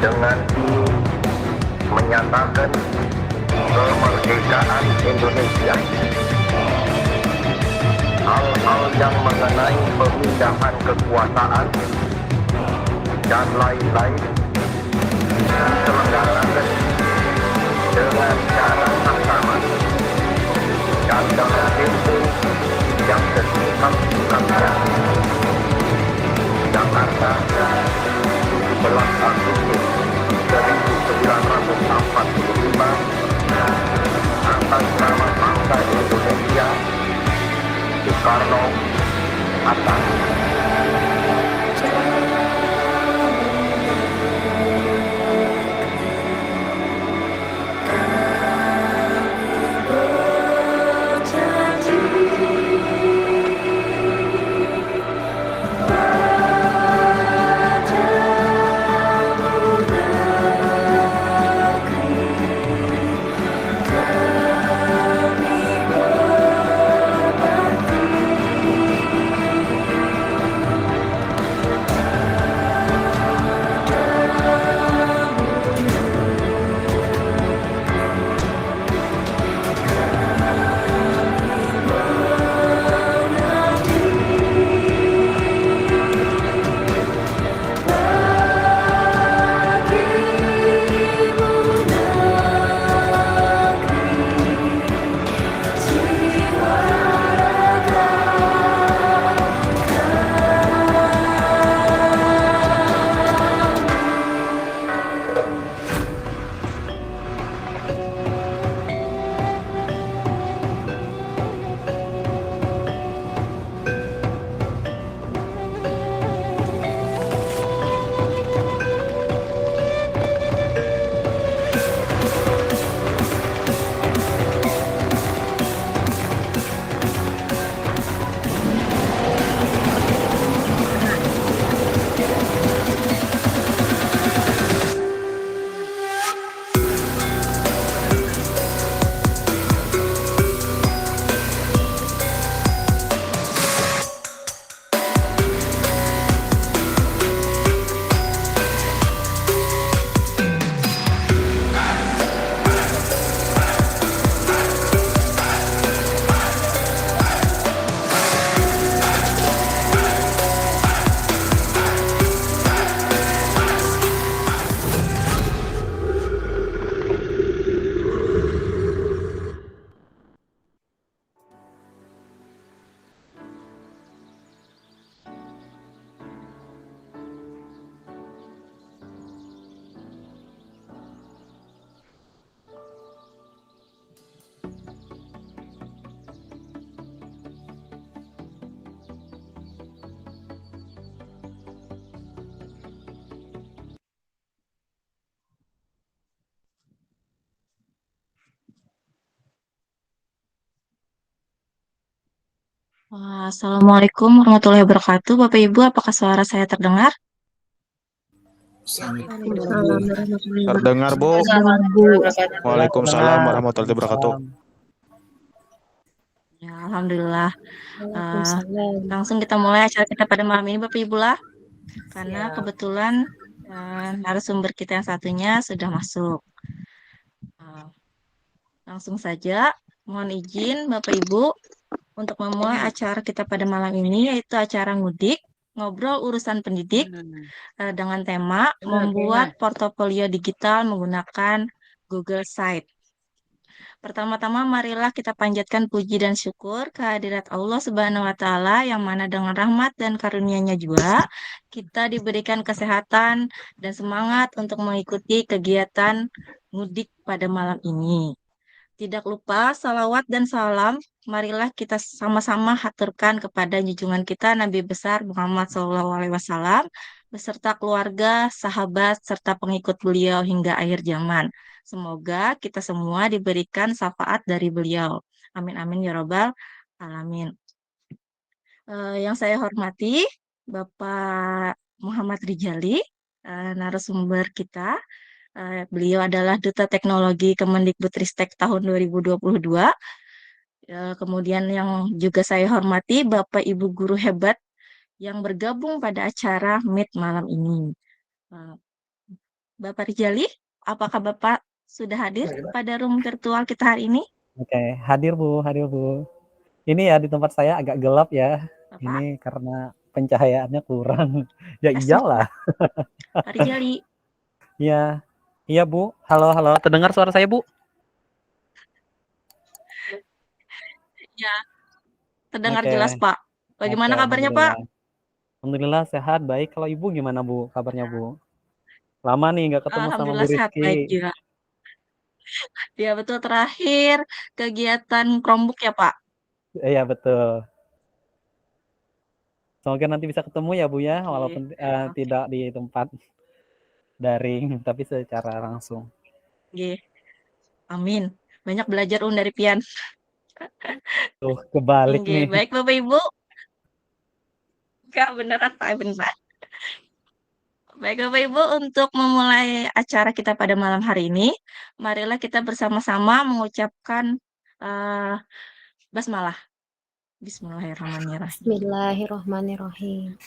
dengan menyatakan kemerdekaan Indonesia, hal-hal yang mengenai pemindahan kekuasaan dan lain-lain diselenggarakan dengan cara saksama dan dalam tempo yang sesingkat-singkatnya. Jakarta, 11 Agustus 1945, atas nama bangsa Indonesia, Soekarno, Hatta. Wah, Assalamualaikum warahmatullahi wabarakatuh. Bapak Ibu, apakah suara saya terdengar? Assalamualaikum Waalaikumsalam warahmatullahi Terdengar, Bu? wabarakatuh. Terdengar, Bu. Waalaikumsalam warahmatullahi wabarakatuh. Ya, Alhamdulillah. Eh, Waalaikumsalam. langsung kita mulai acara kita pada malam ini, Bapak Ibu lah. Karena Siap. kebetulan narasumber kita yang satunya sudah masuk. Eh, langsung saja, mohon izin Bapak Ibu untuk memulai acara kita pada malam ini, yaitu acara ngudik, ngobrol urusan pendidik, dengan tema membuat portofolio digital menggunakan Google Site. Pertama-tama marilah kita panjatkan puji dan syukur kehadirat Allah Subhanahu wa taala yang mana dengan rahmat dan karunia-Nya juga kita diberikan kesehatan dan semangat untuk mengikuti kegiatan mudik pada malam ini. Tidak lupa salawat dan salam, marilah kita sama-sama haturkan kepada junjungan kita Nabi besar Muhammad SAW beserta keluarga, sahabat, serta pengikut beliau hingga akhir zaman. Semoga kita semua diberikan syafaat dari beliau. Amin amin ya robbal alamin. Yang saya hormati Bapak Muhammad Rijali, narasumber kita. Beliau adalah Duta Teknologi Kemendikbudristek tahun 2022. Kemudian yang juga saya hormati Bapak Ibu guru hebat yang bergabung pada acara Meet malam ini. Bapak Rijali, apakah Bapak sudah hadir pada room virtual kita hari ini? Oke, hadir Bu, hadir Bu. Ini ya di tempat saya agak gelap ya. Bapak, Ini karena pencahayaannya kurang. Ya tes iyalah. Pak Rijali. Iya. Iya Bu. Halo, halo. Terdengar suara saya Bu? Ya, terdengar Oke. jelas Pak. Bagaimana Oke, kabarnya Pak? Alhamdulillah sehat, baik. Kalau Ibu gimana Bu kabarnya Bu? Lama nih nggak ketemu sama Bu Alhamdulillah sehat baik Rizky. juga. Ya betul, terakhir kegiatan Chromebook ya Pak. Iya betul. Semoga nanti bisa ketemu ya Bu ya, Oke, walaupun oke. tidak di tempat daring, tapi secara langsung. Oke. Amin. Banyak belajar dari Pian. Tuh, kebalik Oke, nih. baik Bapak Ibu. Enggak beneran Pak, beneran. Baik Bapak Ibu, untuk memulai acara kita pada malam hari ini, marilah kita bersama-sama mengucapkan basmalah. Bismillahirrahmanirrahim. Bismillahirrohmanirrohim.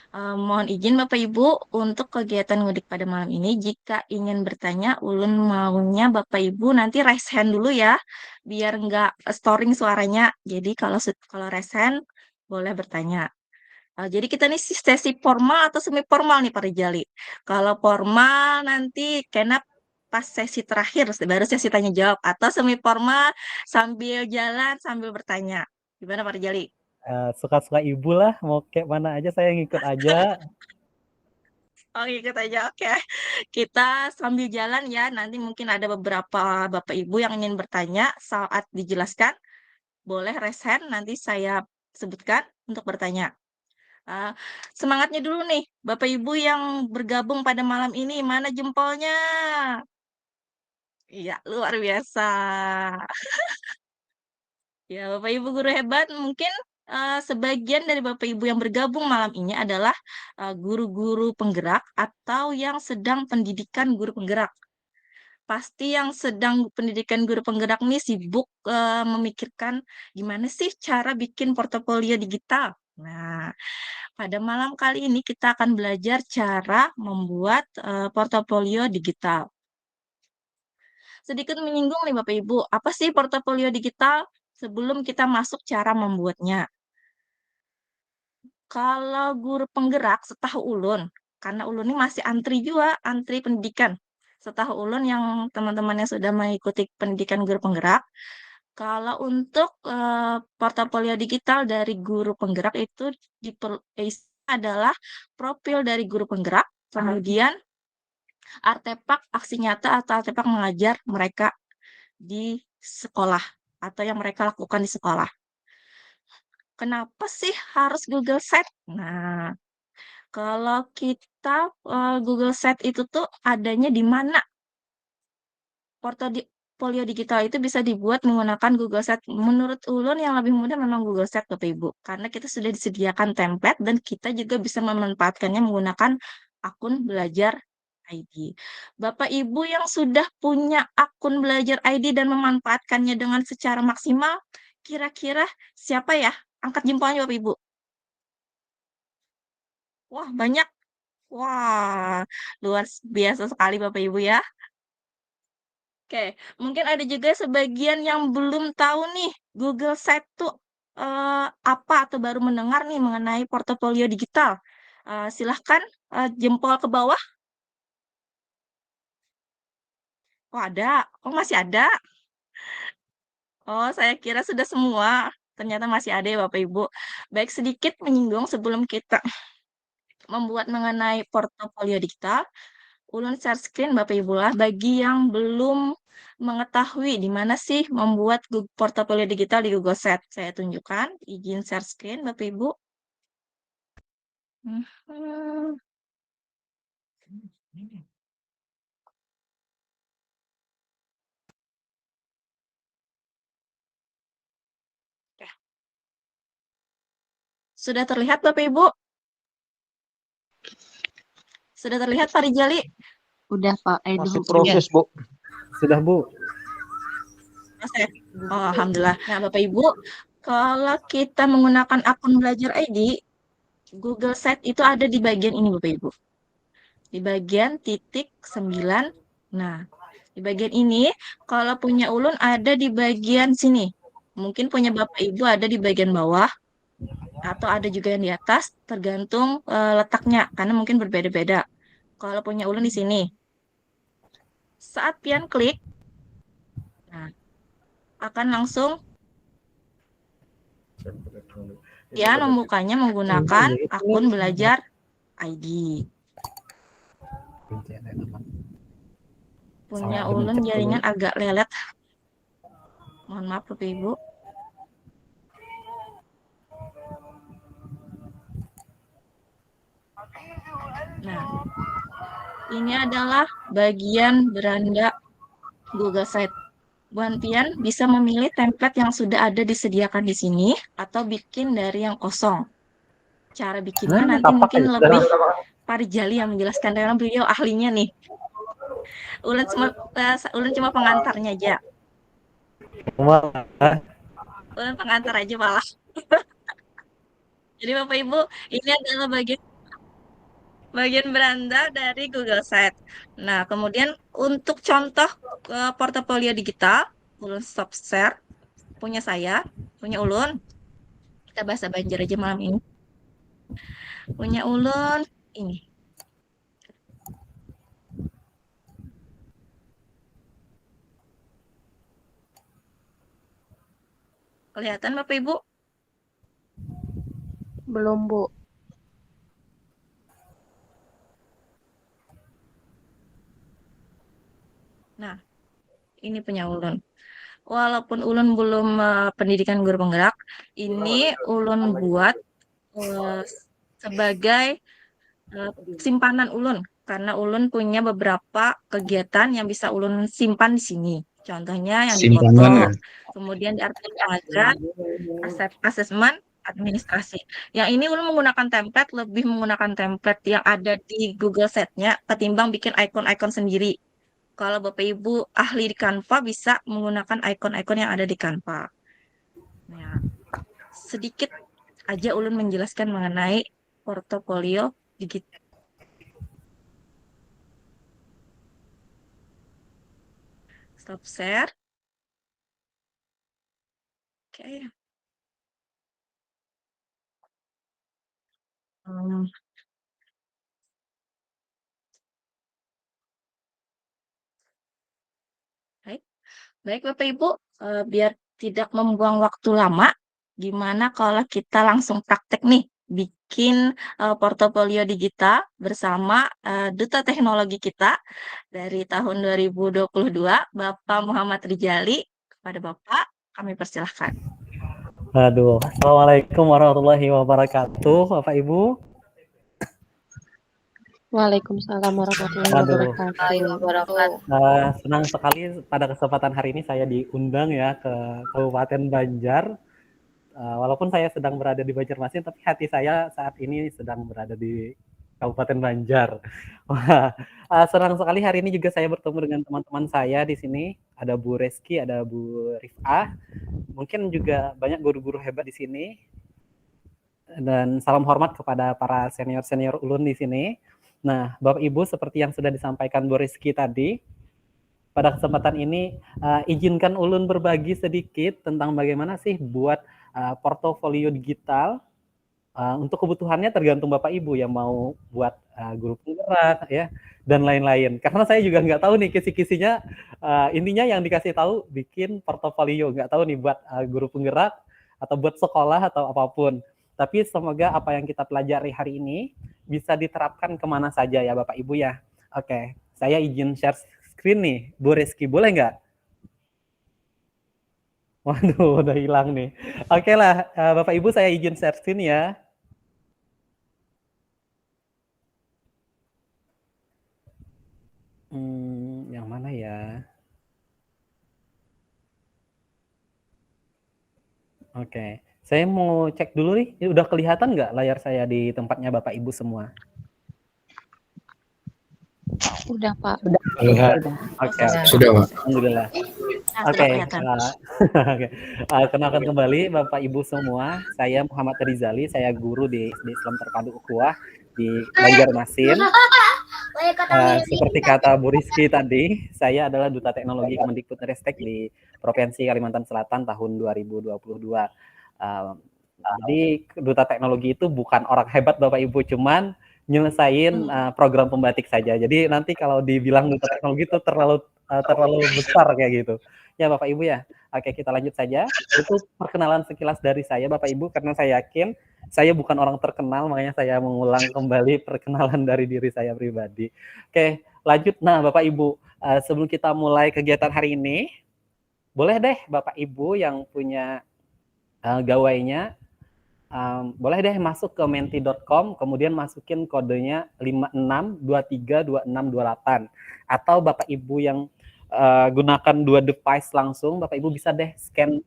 Mohon izin Bapak Ibu untuk kegiatan ngudik pada malam ini. Jika ingin bertanya, ulun maunya Bapak Ibu nanti raise hand dulu ya, biar nggak storing suaranya. Jadi kalau raise hand boleh bertanya. Jadi kita nih sesi formal atau semi formal nih Pak Rijali. Kalau formal nanti kena pas sesi terakhir baru sesi tanya jawab, atau semi formal sambil jalan sambil bertanya. Gimana Pak Rijali? Suka-suka Ibu lah, mau kayak mana aja saya ngikut aja. Oh ikut aja, oke. Kita sambil jalan ya, nanti mungkin ada beberapa Bapak Ibu yang ingin bertanya saat dijelaskan. Boleh raise hand, nanti saya sebutkan untuk bertanya. Semangatnya dulu nih, Bapak Ibu yang bergabung pada malam ini, mana jempolnya? Iya, luar biasa. Ya, Bapak Ibu guru hebat, mungkin sebagian dari Bapak Ibu yang bergabung malam ini adalah guru-guru penggerak atau yang sedang pendidikan guru penggerak. Pasti yang sedang pendidikan guru penggerak nih sibuk memikirkan gimana sih cara bikin portofolio digital. Nah, pada malam kali ini kita akan belajar cara membuat portofolio digital. Sedikit menyinggung nih Bapak Ibu, apa sih portofolio digital? Sebelum kita masuk cara membuatnya. Kalau guru penggerak setahu ulun, karena ulun ini masih antri juga, antri pendidikan. Setahu ulun yang teman-teman yang sudah mengikuti pendidikan guru penggerak, kalau untuk portofolio digital dari guru penggerak itu adalah profil dari guru penggerak, kemudian artefak aksi nyata atau artefak mengajar mereka di sekolah atau yang mereka lakukan di sekolah. Kenapa sih harus Google Set? Nah, kalau kita Google Set itu tuh adanya di mana? Portofolio digital itu bisa dibuat menggunakan Google Set. Menurut ulun yang lebih mudah memang Google Set Bapak Ibu. Karena kita sudah disediakan template dan kita juga bisa memanfaatkannya menggunakan akun belajar ID. Bapak Ibu yang sudah punya akun belajar ID dan memanfaatkannya dengan secara maksimal, kira-kira siapa ya? Angkat jempolnya Bapak Ibu. Wah, banyak. Wah, luar biasa sekali Bapak Ibu ya. Oke, mungkin ada juga sebagian yang belum tahu nih Google Site tuh apa atau baru mendengar nih mengenai portofolio digital. Silahkan jempol ke bawah. Oh ada, oh masih ada. Oh saya kira sudah semua. Ternyata masih ada ya Bapak Ibu. Baik sedikit menyinggung sebelum kita membuat mengenai portofolio digital. Ulun share screen Bapak Ibu lah bagi yang belum mengetahui di mana sih membuat portofolio digital di Google Set. Saya tunjukkan, izin share screen Bapak Ibu. Mhm. Ya. Sudah terlihat Bapak Ibu? Sudah terlihat Pak Rijali? Udah Pak, Masih proses, Bu. Sudah Bu. Proses. Oh, alhamdulillah. Nah, Bapak Ibu, kalau kita menggunakan akun belajar ID, Google Set itu ada di bagian ini Bapak Ibu. di bagian titik 9. Nah, di bagian ini, kalau punya ulun ada di bagian sini. Mungkin punya Bapak Ibu ada di bagian bawah, atau ada juga yang di atas, tergantung letaknya, karena mungkin berbeda-beda. Kalau punya ulun di sini, saat pian klik, nah, akan langsung pian membukanya menggunakan akun belajar ID. Punya ulun jaringan agak lelet. Mohon maaf Bapak Ibu. Nah, ini adalah bagian beranda Google Site. Buan Pian bisa memilih template yang sudah ada disediakan di sini atau bikin dari yang kosong. Cara bikinnya nanti mungkin lebih Pak Rijali yang menjelaskan, karena beliau ahlinya nih. Ulun cuma pengantarnya aja. Ulun pengantar aja malah. Jadi Bapak Ibu, ini adalah bagian beranda dari Google Site. Nah, kemudian untuk contoh portofolio digital, ulun stop share, punya saya, punya ulun. Kita bahasa Banjar aja malam ini. Punya ulun ini. Kelihatan Bapak Ibu? Belum, Bu. Nah, ini punya ulun. Walaupun ulun belum pendidikan guru penggerak, ini ulun buat sebagai simpanan ulun, karena ulun punya beberapa kegiatan yang bisa ulun simpan di sini. Contohnya yang dipoto, kemudian di artikel pengajaran, asesmen, administrasi. Yang ini ulun menggunakan template, lebih menggunakan template yang ada di Google Set-nya ketimbang bikin icon-icon sendiri. Kalau Bapak Ibu ahli di Canva bisa menggunakan icon-icon yang ada di Canva. Nah, sedikit aja ulun menjelaskan mengenai portofolio digital. Stop share. Oke. Baik Bapak Ibu, biar tidak membuang waktu lama, gimana kalau kita langsung praktek nih, bikin portofolio digital bersama Duta Teknologi kita dari tahun 2022, Bapak Muhammad Rijali. Kepada Bapak, kami persilahkan. Aduh, Assalamualaikum warahmatullahi wabarakatuh, Bapak Ibu. Waalaikumsalam warahmatullahi wabarakatuh. Senang sekali pada kesempatan hari ini saya diundang ya ke Kabupaten Banjar. Walaupun saya sedang berada di Banjarmasin, tapi hati saya saat ini sedang berada di Kabupaten Banjar. Wah, senang sekali hari ini juga saya bertemu dengan teman-teman saya di sini. Ada Bu Reski, ada Bu Rifah. Mungkin juga banyak guru-guru hebat di sini. Dan salam hormat kepada para senior-senior ulun di sini. Nah, Bapak Ibu, seperti yang sudah disampaikan Bu Rizky tadi, pada kesempatan ini izinkan ulun berbagi sedikit tentang bagaimana sih buat portofolio digital. Untuk kebutuhannya tergantung Bapak Ibu yang mau buat guru penggerak ya dan lain-lain. Karena saya juga nggak tahu nih kisi-kisinya. Intinya yang dikasih tahu bikin portofolio, nggak tahu nih buat guru penggerak atau buat sekolah atau apapun. Tapi semoga apa yang kita pelajari hari ini bisa diterapkan kemana saja ya Bapak Ibu ya. Oke, saya izin share screen nih. Bu Rizky, boleh nggak? Waduh, udah hilang nih. Oke lah, Bapak Ibu saya izin share screen ya. Yang mana ya? Oke. Saya mau cek dulu nih, ini udah kelihatan nggak layar saya di tempatnya Bapak Ibu semua? Udah, Pak. Lihat. Oke. Sudah, Pak. Alhamdulillah. Oke. Kenalkan kembali Bapak Ibu semua. Saya Muhammad Rizali, saya guru di Islam Terpadu Ukhuwah di Banjarmasin. Seperti kata Bu Rizky tadi, saya adalah Duta Teknologi Kemendikbudristek di Provinsi Kalimantan Selatan tahun 2022. Jadi Duta Teknologi itu bukan orang hebat Bapak Ibu, cuman nyelesain program pembatik saja. Jadi nanti kalau dibilang Duta Teknologi itu terlalu besar kayak gitu. Ya Bapak Ibu ya. Oke, kita lanjut saja. Itu perkenalan sekilas dari saya Bapak Ibu, karena saya yakin saya bukan orang terkenal, makanya saya mengulang kembali perkenalan dari diri saya pribadi. Oke, lanjut. Nah, Bapak Ibu, sebelum kita mulai kegiatan hari ini, boleh deh Bapak Ibu yang punya gawainya, boleh deh masuk ke menti.com, kemudian masukin kodenya 56232628. Atau Bapak Ibu yang gunakan dua device langsung, Bapak Ibu bisa deh scan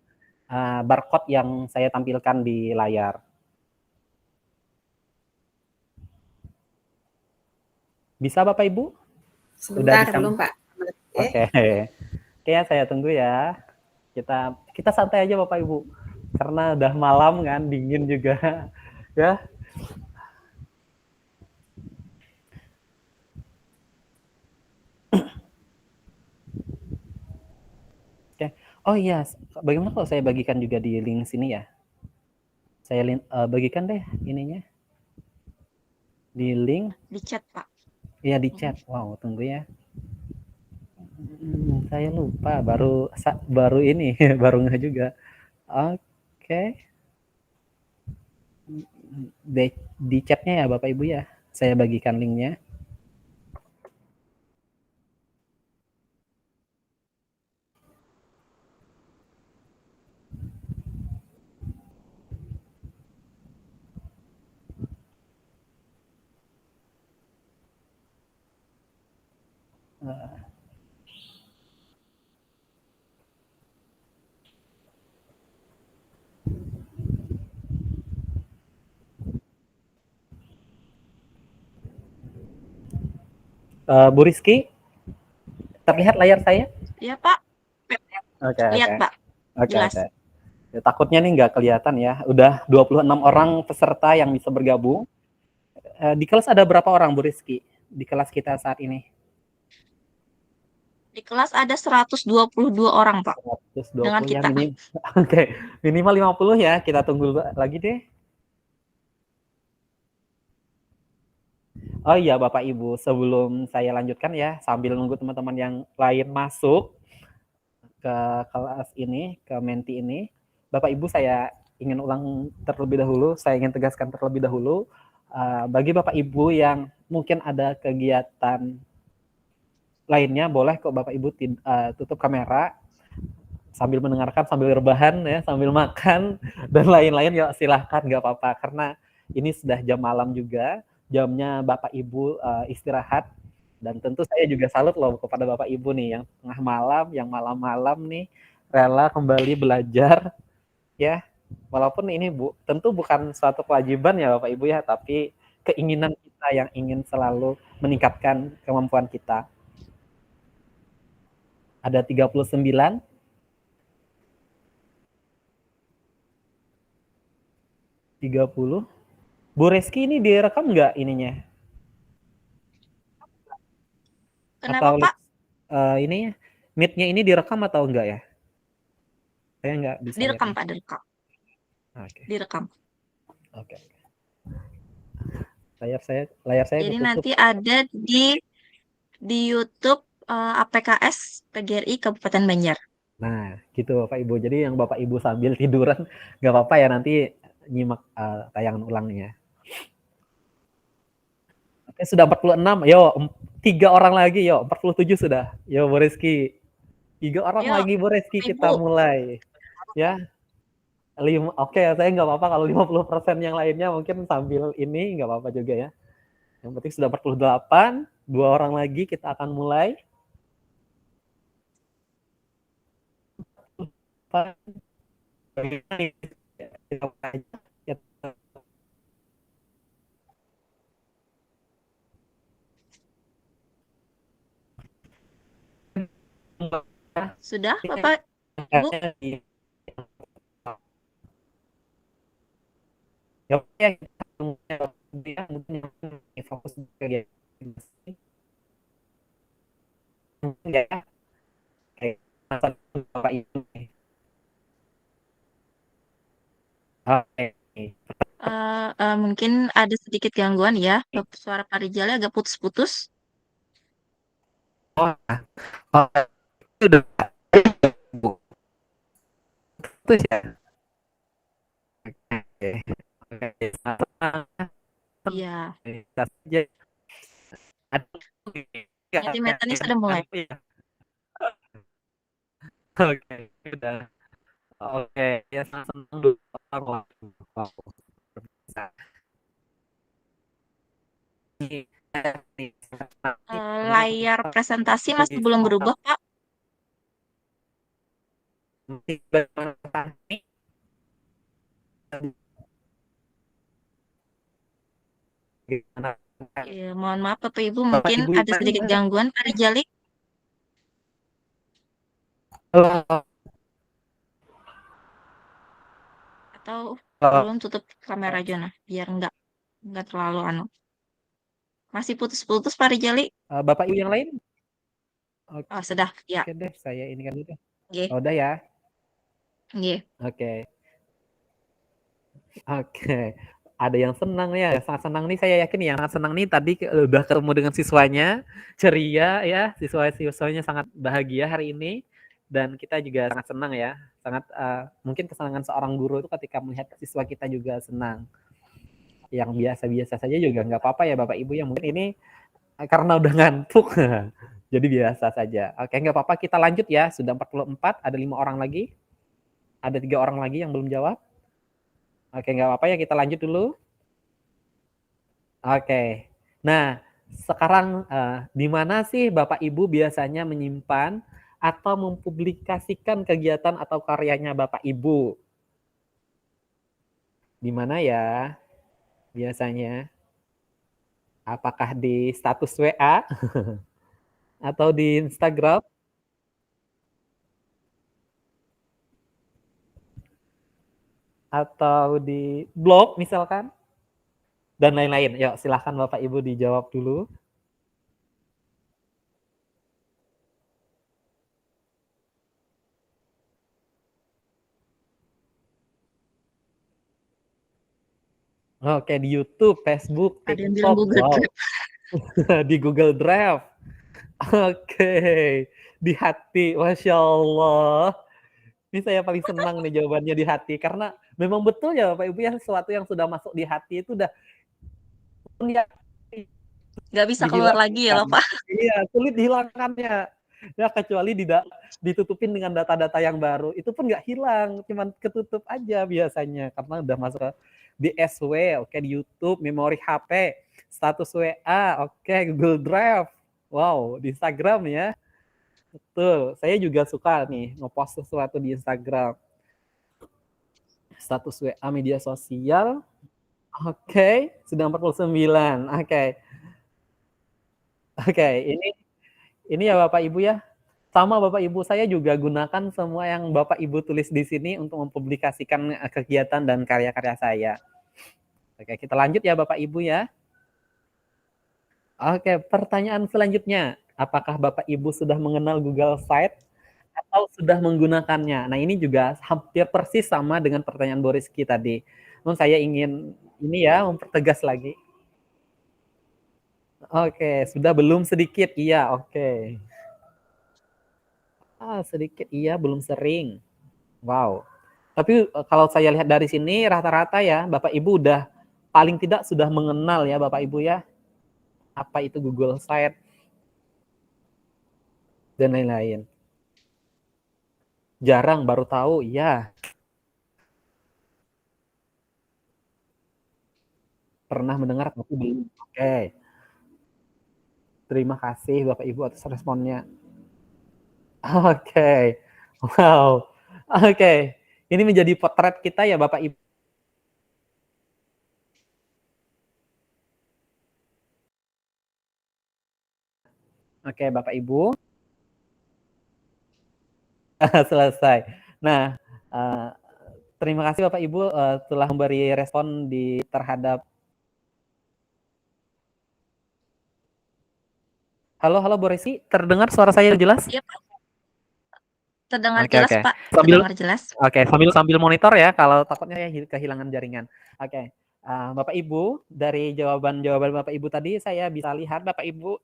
barcode yang saya tampilkan di layar. Bisa Bapak Ibu? Sebentar, belum Pak. Oke. Oke ya, saya tunggu ya. Kita santai aja Bapak Ibu. Karena udah malam kan, dingin juga. Ya. Oke. Oh iya, bagaimana kalau saya bagikan juga di link sini ya? Saya bagikan deh ininya. Di link. Di chat, Pak. Iya, di chat. Wow, tunggu ya. Saya lupa, baru ini, baru nggak juga. Oke. Di chatnya ya Bapak Ibu ya, saya bagikan linknya. Bu Rizky, terlihat layar saya? Iya, Pak. Oke. Lihat, Pak. Oke. Jelas. Ya, takutnya nih nggak kelihatan ya. Udah 26 orang peserta yang bisa bergabung. Di kelas ada berapa orang, Bu Rizky? Di kelas kita saat ini? Di kelas ada 122 orang, Pak. 120 Dengan kita. Ya, Oke, minimal 50 ya. Kita tunggu lagi deh. Oh iya Bapak Ibu, sebelum saya lanjutkan ya, sambil nunggu teman-teman yang lain masuk ke kelas ini, ke menti ini, Bapak Ibu saya ingin ulang terlebih dahulu, saya ingin tegaskan terlebih dahulu, bagi Bapak Ibu yang mungkin ada kegiatan lainnya, boleh kok Bapak Ibu tutup kamera, sambil mendengarkan, sambil rebahan ya, sambil makan, dan lain-lain ya silahkan, nggak apa-apa, karena ini sudah jam malam juga, jamnya Bapak Ibu istirahat, dan tentu saya juga salut loh kepada Bapak Ibu nih yang tengah malam, yang malam-malam nih rela kembali belajar ya, walaupun ini tentu bukan suatu kewajiban ya Bapak Ibu ya, tapi keinginan kita yang ingin selalu meningkatkan kemampuan kita. Ada 39. Bu Reski ini direkam nggak ininya? Kenapa, Atau Pak? Ininya, meet-nya ini direkam atau enggak ya? Saya nggak bisa Direkam, lihat. Pak, direkam. Oke. Direkam. Oke. Layar saya Jadi ketutup. nanti ada di YouTube APKS PGRI Kabupaten Banjar. Nah, gitu Bapak Ibu. Jadi yang Bapak Ibu sambil tiduran nggak apa-apa ya, nanti nyimak tayangan ulangnya. Oke, sudah 46. Yo, 3 orang lagi, yo. 47 sudah. Yo, Bu Rizky. 3 orang Yo, lagi, Bu Rizky, Ibu. kita mulai. Ya. Oke, saya nggak apa-apa kalau 50% yang lainnya mungkin sambil ini nggak apa-apa juga ya. Yang penting sudah 48, 2 orang lagi kita akan mulai. Sudah, Bapak? Ibu? Ya, fokus ya. Oke, langsung Bapak Ibu. Oke. Mungkin ada sedikit gangguan ya. Suara Pak Rijal agak putus-putus. Oh, oh, itu udah Bu. Putus ya. Oke. Oke. Iya, Bisa saja. Aduh, nanti metanya sudah mulai. iya. Oke, udah. Oke, ya sangat senang dulu. Wow, wow. Bisa. Layar presentasi masih belum berubah, Pak. Ya, mohon maaf Bapak Ibu, Bapak mungkin Ibu ada sedikit gangguan Pak Rijalik. Atau belum tutup kamera aja nah, biar nggak terlalu anu. Masih putus-putus Pak Rijali? Bapak Ibu yang lain? Oh, sudah, ya. Oke deh, saya ini kan dulu. Oke, Oh, udah ya. oke. Oke. Oke. Ada yang senang ya, sangat senang nih, saya yakin yang sangat senang nih tadi udah ketemu dengan siswanya, ceria ya, siswa-siswanya sangat bahagia hari ini, dan kita juga sangat senang ya, sangat mungkin kesenangan seorang guru itu ketika melihat siswa kita juga senang. Yang biasa-biasa saja juga nggak apa-apa ya Bapak Ibu, yang mungkin ini karena udah ngantuk, jadi biasa saja. Oke, nggak apa-apa, kita lanjut ya, sudah 44, ada 5 orang lagi, ada 3 orang lagi yang belum jawab. Oke, nggak apa-apa ya, kita lanjut dulu. Oke, nah sekarang di mana sih Bapak Ibu biasanya menyimpan atau mempublikasikan kegiatan atau karyanya Bapak Ibu? Di mana ya biasanya? Apakah di status WA atau di Instagram? Atau di blog misalkan? Dan lain-lain. Yuk, silahkan Bapak Ibu dijawab dulu. Oke, di YouTube, Facebook, Ada yang bilang TikTok. Google Wow. Drive. Di Google Drive. Oke, di hati. Masya Allah. Ini saya paling senang nih jawabannya di hati. Karena memang betul ya Bapak Ibu ya, sesuatu yang sudah masuk di hati itu udah Nggak bisa keluar lagi ya loh Pak. Iya, sulit dihilangkannya. Ya kecuali ditutupin dengan data-data yang baru. Itu pun nggak hilang, cuman ketutup aja biasanya karena udah masuk di SW, oke, di YouTube, memori HP, status WA, oke, Google Drive. Wow, di Instagram ya. Betul. Saya juga suka nih ngepost sesuatu di Instagram. Status WA media sosial. Oke, sudah 49. Oke. Oke, ini ya Bapak Ibu ya. Sama Bapak Ibu, saya juga gunakan semua yang Bapak Ibu tulis di sini untuk mempublikasikan kegiatan dan karya-karya saya. Oke, kita lanjut ya Bapak Ibu ya. Oke, pertanyaan selanjutnya. Apakah Bapak Ibu sudah mengenal Google Site atau sudah menggunakannya? Nah, ini juga hampir persis sama dengan pertanyaan Boriski tadi. Namun saya ingin ini ya mempertegas lagi. Oke, sudah belum sedikit. Iya, oke. Sedikit iya, belum sering. Wow. Tapi kalau saya lihat dari sini rata-rata ya Bapak Ibu udah paling tidak sudah mengenal ya Bapak Ibu ya. Apa itu Google Site dan lain-lain. Jarang baru tahu, ya. Pernah mendengar tapi belum. Oke. Terima kasih Bapak Ibu atas responnya. Oke. Wow. Oke. Ini menjadi potret kita ya Bapak Ibu. Oke, Bapak Ibu. Selesai. Nah, terima kasih Bapak Ibu telah memberi respon terhadap Halo, halo Bu Resi, terdengar suara saya jelas? Iya, Pak. Terdengar Oke, jelas, oke. Pak. Sambil Terdengar jelas. Oke, sambil monitor ya, kalau takutnya saya kehilangan jaringan. Oke, Bapak Ibu, dari jawaban-jawaban Bapak Ibu tadi, saya bisa lihat Bapak Ibu,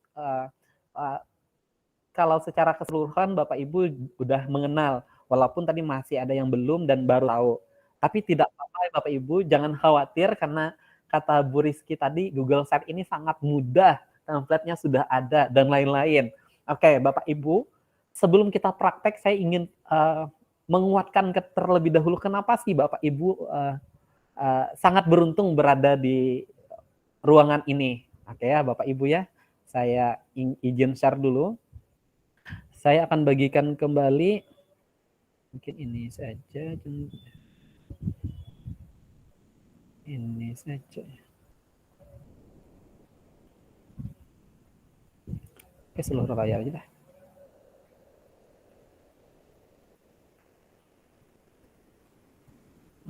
kalau secara keseluruhan Bapak Ibu udah mengenal, walaupun tadi masih ada yang belum dan baru tahu. Tapi tidak apa-apa ya Bapak Ibu, jangan khawatir karena kata Bu Rizky tadi, Google Site ini sangat mudah, template-nya sudah ada, dan lain-lain. Oke, Bapak Ibu, sebelum kita praktek, saya ingin menguatkan terlebih dahulu, kenapa sih Bapak Ibu sangat beruntung berada di ruangan ini. Oke ya Bapak Ibu ya, saya izin share dulu. Saya akan bagikan kembali, mungkin ini saja, ini saja. Oke, seluruh layar aja dah.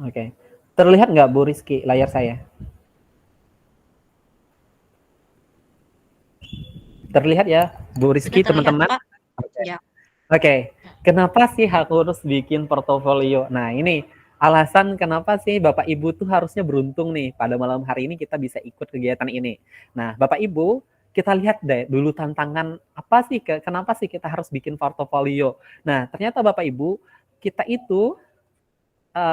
Oke, terlihat nggak Bu Rizky layar saya? Terlihat ya Bu Rizky, teman-teman? Ya. Oke, kenapa sih harus bikin portofolio? Nah, ini alasan kenapa sih Bapak Ibu tuh harusnya beruntung nih pada malam hari ini kita bisa ikut kegiatan ini. Nah, Bapak Ibu, kita lihat deh dulu tantangan apa sih, kenapa sih kita harus bikin portofolio? Nah, ternyata Bapak Ibu, kita itu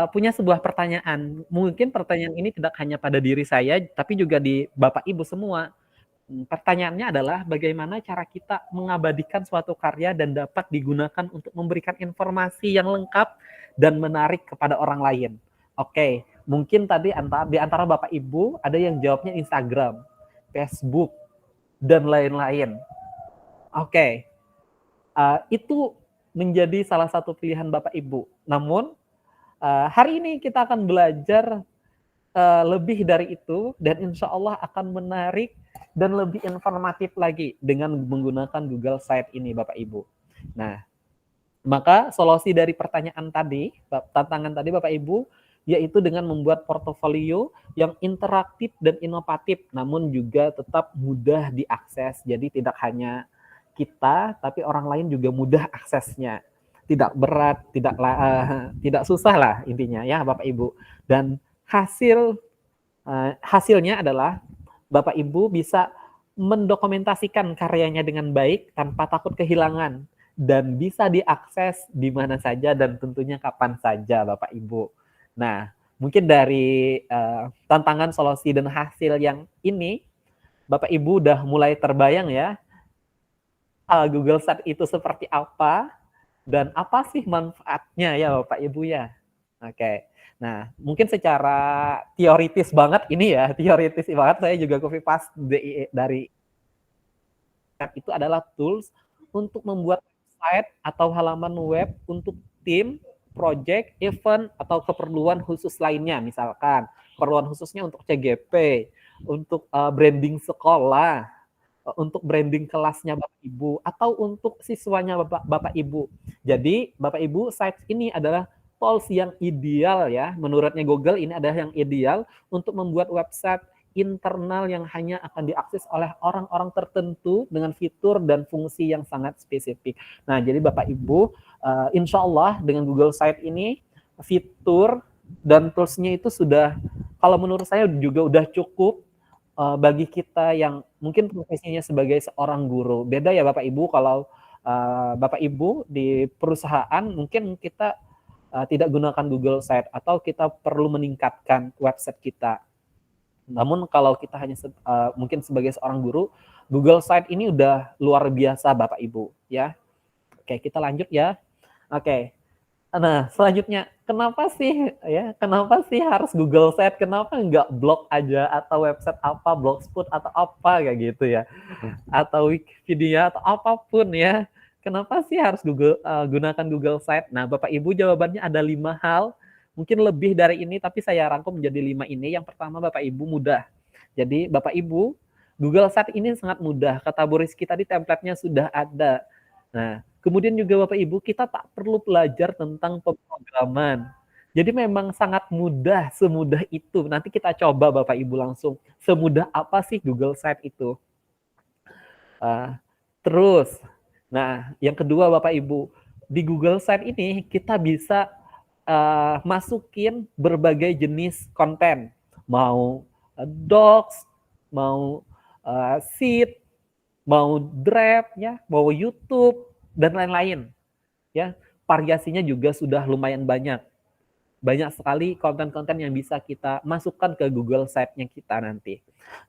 punya sebuah pertanyaan. Mungkin pertanyaan ini tidak hanya pada diri saya, tapi juga di Bapak Ibu semua. Pertanyaannya adalah bagaimana cara kita mengabadikan suatu karya dan dapat digunakan untuk memberikan informasi yang lengkap dan menarik kepada orang lain. Oke, mungkin tadi di antara Bapak Ibu ada yang jawabnya Instagram, Facebook, dan lain-lain. Oke, itu menjadi salah satu pilihan Bapak Ibu. Namun, hari ini kita akan belajar lebih dari itu dan insya Allah akan menarik dan lebih informatif lagi dengan menggunakan Google Site ini Bapak Ibu. Nah, maka solusi dari pertanyaan tadi, tantangan tadi Bapak Ibu, yaitu dengan membuat portofolio yang interaktif dan inovatif, namun juga tetap mudah diakses. Jadi tidak hanya kita, tapi orang lain juga mudah aksesnya. Tidak berat, tidak susah lah intinya ya Bapak Ibu. Dan hasilnya adalah Bapak Ibu bisa mendokumentasikan karyanya dengan baik tanpa takut kehilangan dan bisa diakses di mana saja dan tentunya kapan saja Bapak Ibu. Nah, mungkin dari tantangan, solusi, dan hasil yang ini Bapak Ibu udah mulai terbayang ya Google Site itu seperti apa dan apa sih manfaatnya ya Bapak Ibu ya. Oke. Nah, mungkin secara teoritis banget ini ya, teoritis banget saya juga copy paste dari itu adalah tools untuk membuat website atau halaman web untuk tim, project, event, atau keperluan khusus lainnya. Misalkan, keperluan khususnya untuk CGP, untuk branding sekolah, untuk branding kelasnya Bapak Ibu, atau untuk siswanya Bapak Ibu. Jadi, Bapak Ibu, sites ini adalah tools yang ideal ya, menurutnya Google ini adalah yang ideal untuk membuat website internal yang hanya akan diakses oleh orang-orang tertentu dengan fitur dan fungsi yang sangat spesifik. Nah, jadi Bapak Ibu, insya Allah dengan Google Site ini, fitur dan toolsnya itu sudah, kalau menurut saya juga udah cukup bagi kita yang mungkin profesinya sebagai seorang guru. Beda ya Bapak Ibu, kalau Bapak Ibu di perusahaan mungkin kita tidak gunakan Google Site atau kita perlu meningkatkan website kita. Namun kalau kita hanya mungkin sebagai seorang guru, Google Site ini udah luar biasa Bapak Ibu ya. Oke, kita lanjut ya. Oke. Nah, selanjutnya kenapa sih harus Google Site? Kenapa nggak blog aja atau website apa, Blogspot atau apa kayak gitu ya? Atau Wikipedia atau apapun ya. Kenapa sih harus gunakan Google Site? Nah, Bapak Ibu jawabannya ada 5 hal, mungkin lebih dari ini, tapi saya rangkum menjadi 5 ini. Yang pertama Bapak Ibu mudah. Jadi Bapak Ibu, Google Site ini sangat mudah. Kata Bu Rizky tadi template-nya sudah ada. Nah, kemudian juga Bapak Ibu kita tak perlu belajar tentang pemrograman. Jadi memang sangat mudah, semudah itu. Nanti kita coba Bapak Ibu langsung. Semudah apa sih Google Site itu? Terus, nah yang kedua Bapak Ibu, di Google Site ini kita bisa masukin berbagai jenis konten, mau docs, mau sheet, mau draft, ya, mau YouTube dan lain-lain. Ya, variasinya juga sudah lumayan banyak. Banyak sekali konten-konten yang bisa kita masukkan ke Google Site-nya kita nanti.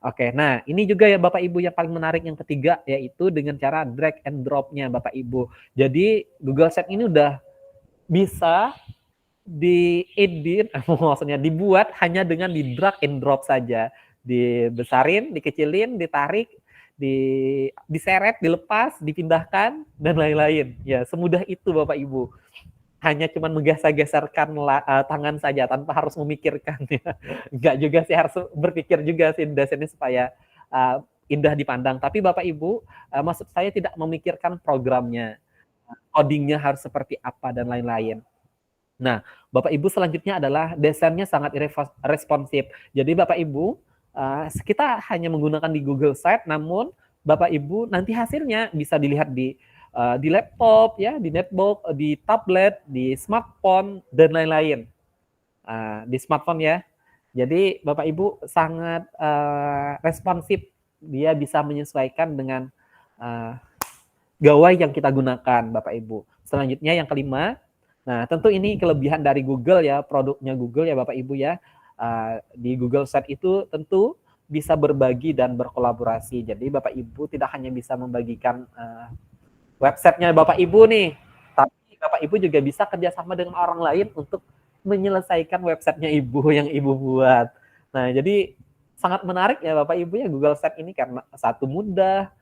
Oke, nah ini juga ya Bapak Ibu yang paling menarik yang ketiga, yaitu dengan cara drag and drop-nya Bapak Ibu. Jadi Google Site ini udah bisa diedit, maksudnya dibuat hanya dengan di drag and drop saja. Dibesarin, dikecilin, ditarik, diseret, dilepas, dipindahkan, dan lain-lain. Ya, semudah itu Bapak Ibu. Hanya cuman menggeser-geserkan tangan saja tanpa harus memikirkan, ya. Enggak juga sih, harus berpikir juga sih desainnya supaya indah dipandang. Tapi Bapak Ibu, maksud saya tidak memikirkan programnya, codingnya harus seperti apa dan lain-lain. Nah, Bapak Ibu selanjutnya adalah desainnya sangat responsif. Jadi Bapak Ibu, kita hanya menggunakan di Google Site, namun Bapak Ibu nanti hasilnya bisa dilihat di laptop, ya, di netbook, di tablet, di smartphone dan lain-lain. Di smartphone ya. Jadi Bapak Ibu sangat responsif, dia bisa menyesuaikan dengan gawai yang kita gunakan, Bapak Ibu. Selanjutnya yang kelima, nah tentu ini kelebihan dari Google ya, produknya Google ya Bapak Ibu ya. Di Google Site itu tentu bisa berbagi dan berkolaborasi. Jadi Bapak Ibu tidak hanya bisa membagikan websitenya Bapak Ibu nih, tapi Bapak Ibu juga bisa kerjasama dengan orang lain untuk menyelesaikan websitenya Ibu yang Ibu buat. Nah, jadi sangat menarik ya Bapak Ibu ya Google Site ini, karena satu mudah,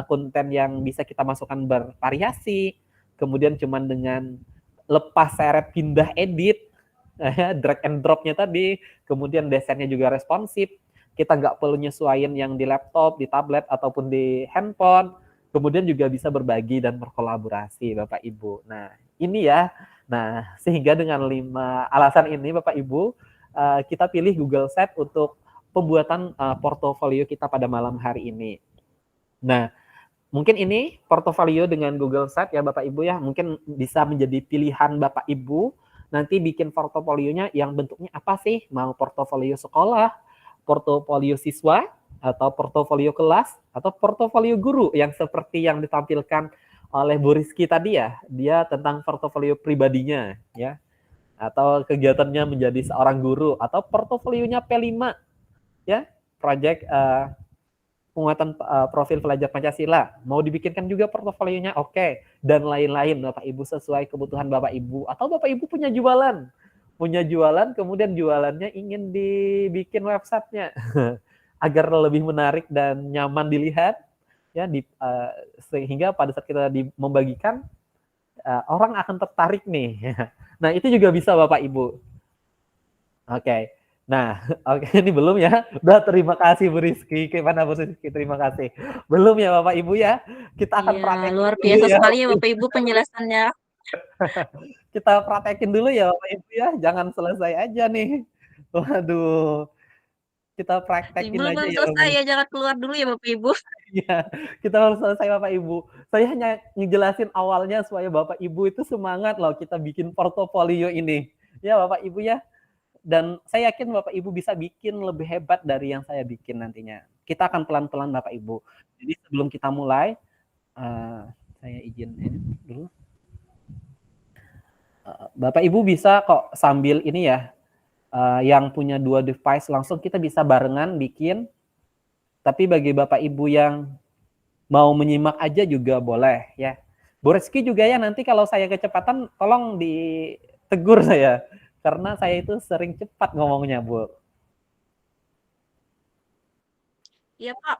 konten yang bisa kita masukkan bervariasi, kemudian cuman dengan lepas seret pindah edit, drag and drop-nya tadi, kemudian desainnya juga responsif, kita nggak perlu nyesuaiin yang di laptop, di tablet, ataupun di handphone, kemudian juga bisa berbagi dan berkolaborasi Bapak Ibu. Nah ini ya, nah sehingga dengan 5 alasan ini Bapak Ibu, kita pilih Google Site untuk pembuatan portofolio kita pada malam hari ini. Nah mungkin ini portofolio dengan Google Site ya Bapak Ibu ya, mungkin bisa menjadi pilihan Bapak Ibu nanti bikin portofolionya yang bentuknya apa sih, mau portofolio sekolah, portofolio siswa, atau portofolio kelas, atau portofolio guru yang seperti yang ditampilkan oleh Bu Rizky tadi ya, dia tentang portofolio pribadinya ya, atau kegiatannya menjadi seorang guru, atau portofolionya P5 ya, project penguatan profil pelajar Pancasila, mau dibikinkan juga portofolionya, oke, dan lain-lain Bapak Ibu sesuai kebutuhan Bapak Ibu. Atau Bapak Ibu punya jualan, kemudian jualannya ingin dibikin websitenya agar lebih menarik dan nyaman dilihat ya, sehingga pada saat kita membagikan orang akan tertarik nih. Nah itu juga bisa Bapak Ibu. Oke. Nah, oke, ini belum ya. Udah, terima kasih Bu Rizky. Gimana Bu Rizky? Terima kasih. Belum ya Bapak Ibu ya. Kita akan praktekin luar dulu biasa ya, sekali ya Bapak Ibu penjelasannya. Kita praktekin dulu ya Bapak Ibu ya. Jangan selesai aja nih. Waduh. Kita praktekin Belum aja ya selesai Bapak ya, jangan keluar dulu ya Bapak Ibu. Iya, kita harus selesai Bapak Ibu. Saya hanya ngejelasin awalnya supaya Bapak Ibu itu semangat loh kita bikin portofolio ini. Ya Bapak Ibu ya. Dan saya yakin Bapak Ibu bisa bikin lebih hebat dari yang saya bikin nantinya. Kita akan pelan-pelan Bapak Ibu. Jadi sebelum kita mulai, saya izin ini dulu. Bapak Ibu bisa kok sambil ini ya, yang punya 2 device langsung kita bisa barengan bikin. Tapi bagi Bapak Ibu yang mau menyimak aja juga boleh ya. Bu Rizky juga ya, nanti kalau saya kecepatan tolong ditegur saya. Karena saya itu sering cepat ngomongnya, Bu. Iya, Pak.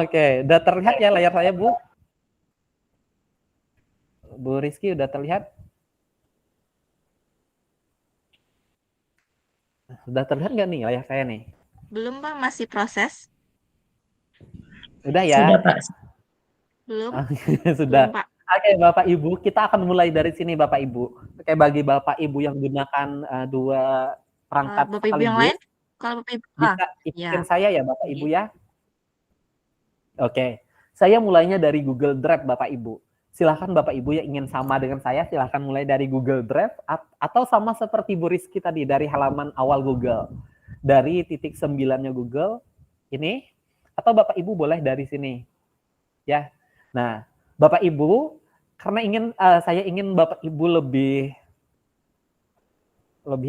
Oke, udah terlihat ya layar saya, Bu? Bu Rizky udah terlihat? Sudah terlihat nggak nih layar saya nih? Belum, Pak, masih proses. Udah ya? Sudah, Pak. Belum. Sudah. Belum, Pak. Oke, Bapak Ibu, kita akan mulai dari sini, Bapak Ibu. Oke, bagi Bapak Ibu yang gunakan 2 perangkat Bapak Ibu yang lain, kalau Bapak Ibu bisa ikutin saya ya, Bapak Ibu ya. Oke, saya mulainya dari Google Drive Bapak Ibu. Silahkan Bapak Ibu yang ingin sama dengan saya, silahkan mulai dari Google Drive atau sama seperti Bu Rizky tadi dari halaman awal Google. Dari titik 9-nya Google ini, atau Bapak Ibu boleh dari sini. Ya. Nah, Bapak Ibu, karena saya ingin Bapak Ibu lebih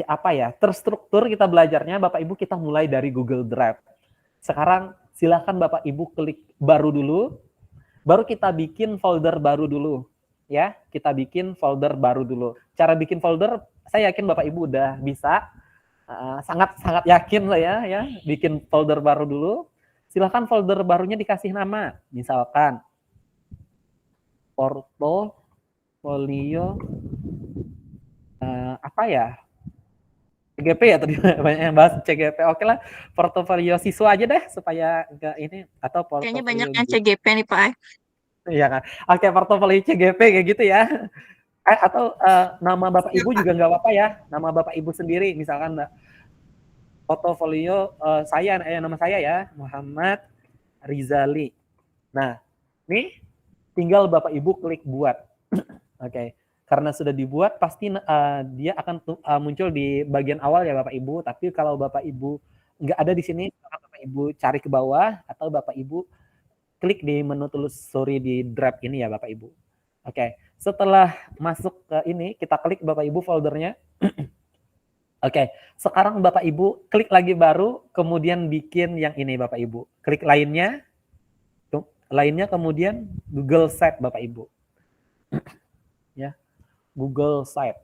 apa ya, terstruktur kita belajarnya, Bapak Ibu kita mulai dari Google Drive. Sekarang silakan Bapak Ibu klik baru dulu, baru kita bikin folder baru dulu. Ya, kita bikin folder baru dulu. Cara bikin folder, saya yakin Bapak Ibu udah bisa, sangat yakin lah ya, bikin folder baru dulu. Silakan folder barunya dikasih nama, misalkan portofolio apa ya? CGP ya tadi banyak yang bahas CGP. Oke lah, portofolio siswa aja deh supaya enggak ini atau portofolio. Kayaknya banyak yang CGP nih Pak. Iya kan. Oke, portofolio CGP kayak gitu ya. Atau nama Bapak Ibu juga nggak apa-apa ya. Nama Bapak Ibu sendiri misalkan portofolio nama saya ya, Muhammad Rizali. Nah, nih tinggal Bapak Ibu klik buat. Oke. Karena sudah dibuat, pasti dia akan muncul di bagian awal ya Bapak Ibu. Tapi kalau Bapak Ibu nggak ada di sini, Bapak Ibu cari ke bawah atau Bapak Ibu klik di menu telusuri di Drive ini ya Bapak Ibu. Oke, setelah masuk ke ini, kita klik Bapak Ibu foldernya. Oke, sekarang Bapak Ibu klik lagi baru, kemudian bikin yang ini Bapak Ibu. Klik lainnya kemudian Google Site Bapak Ibu. Ya. Google Site.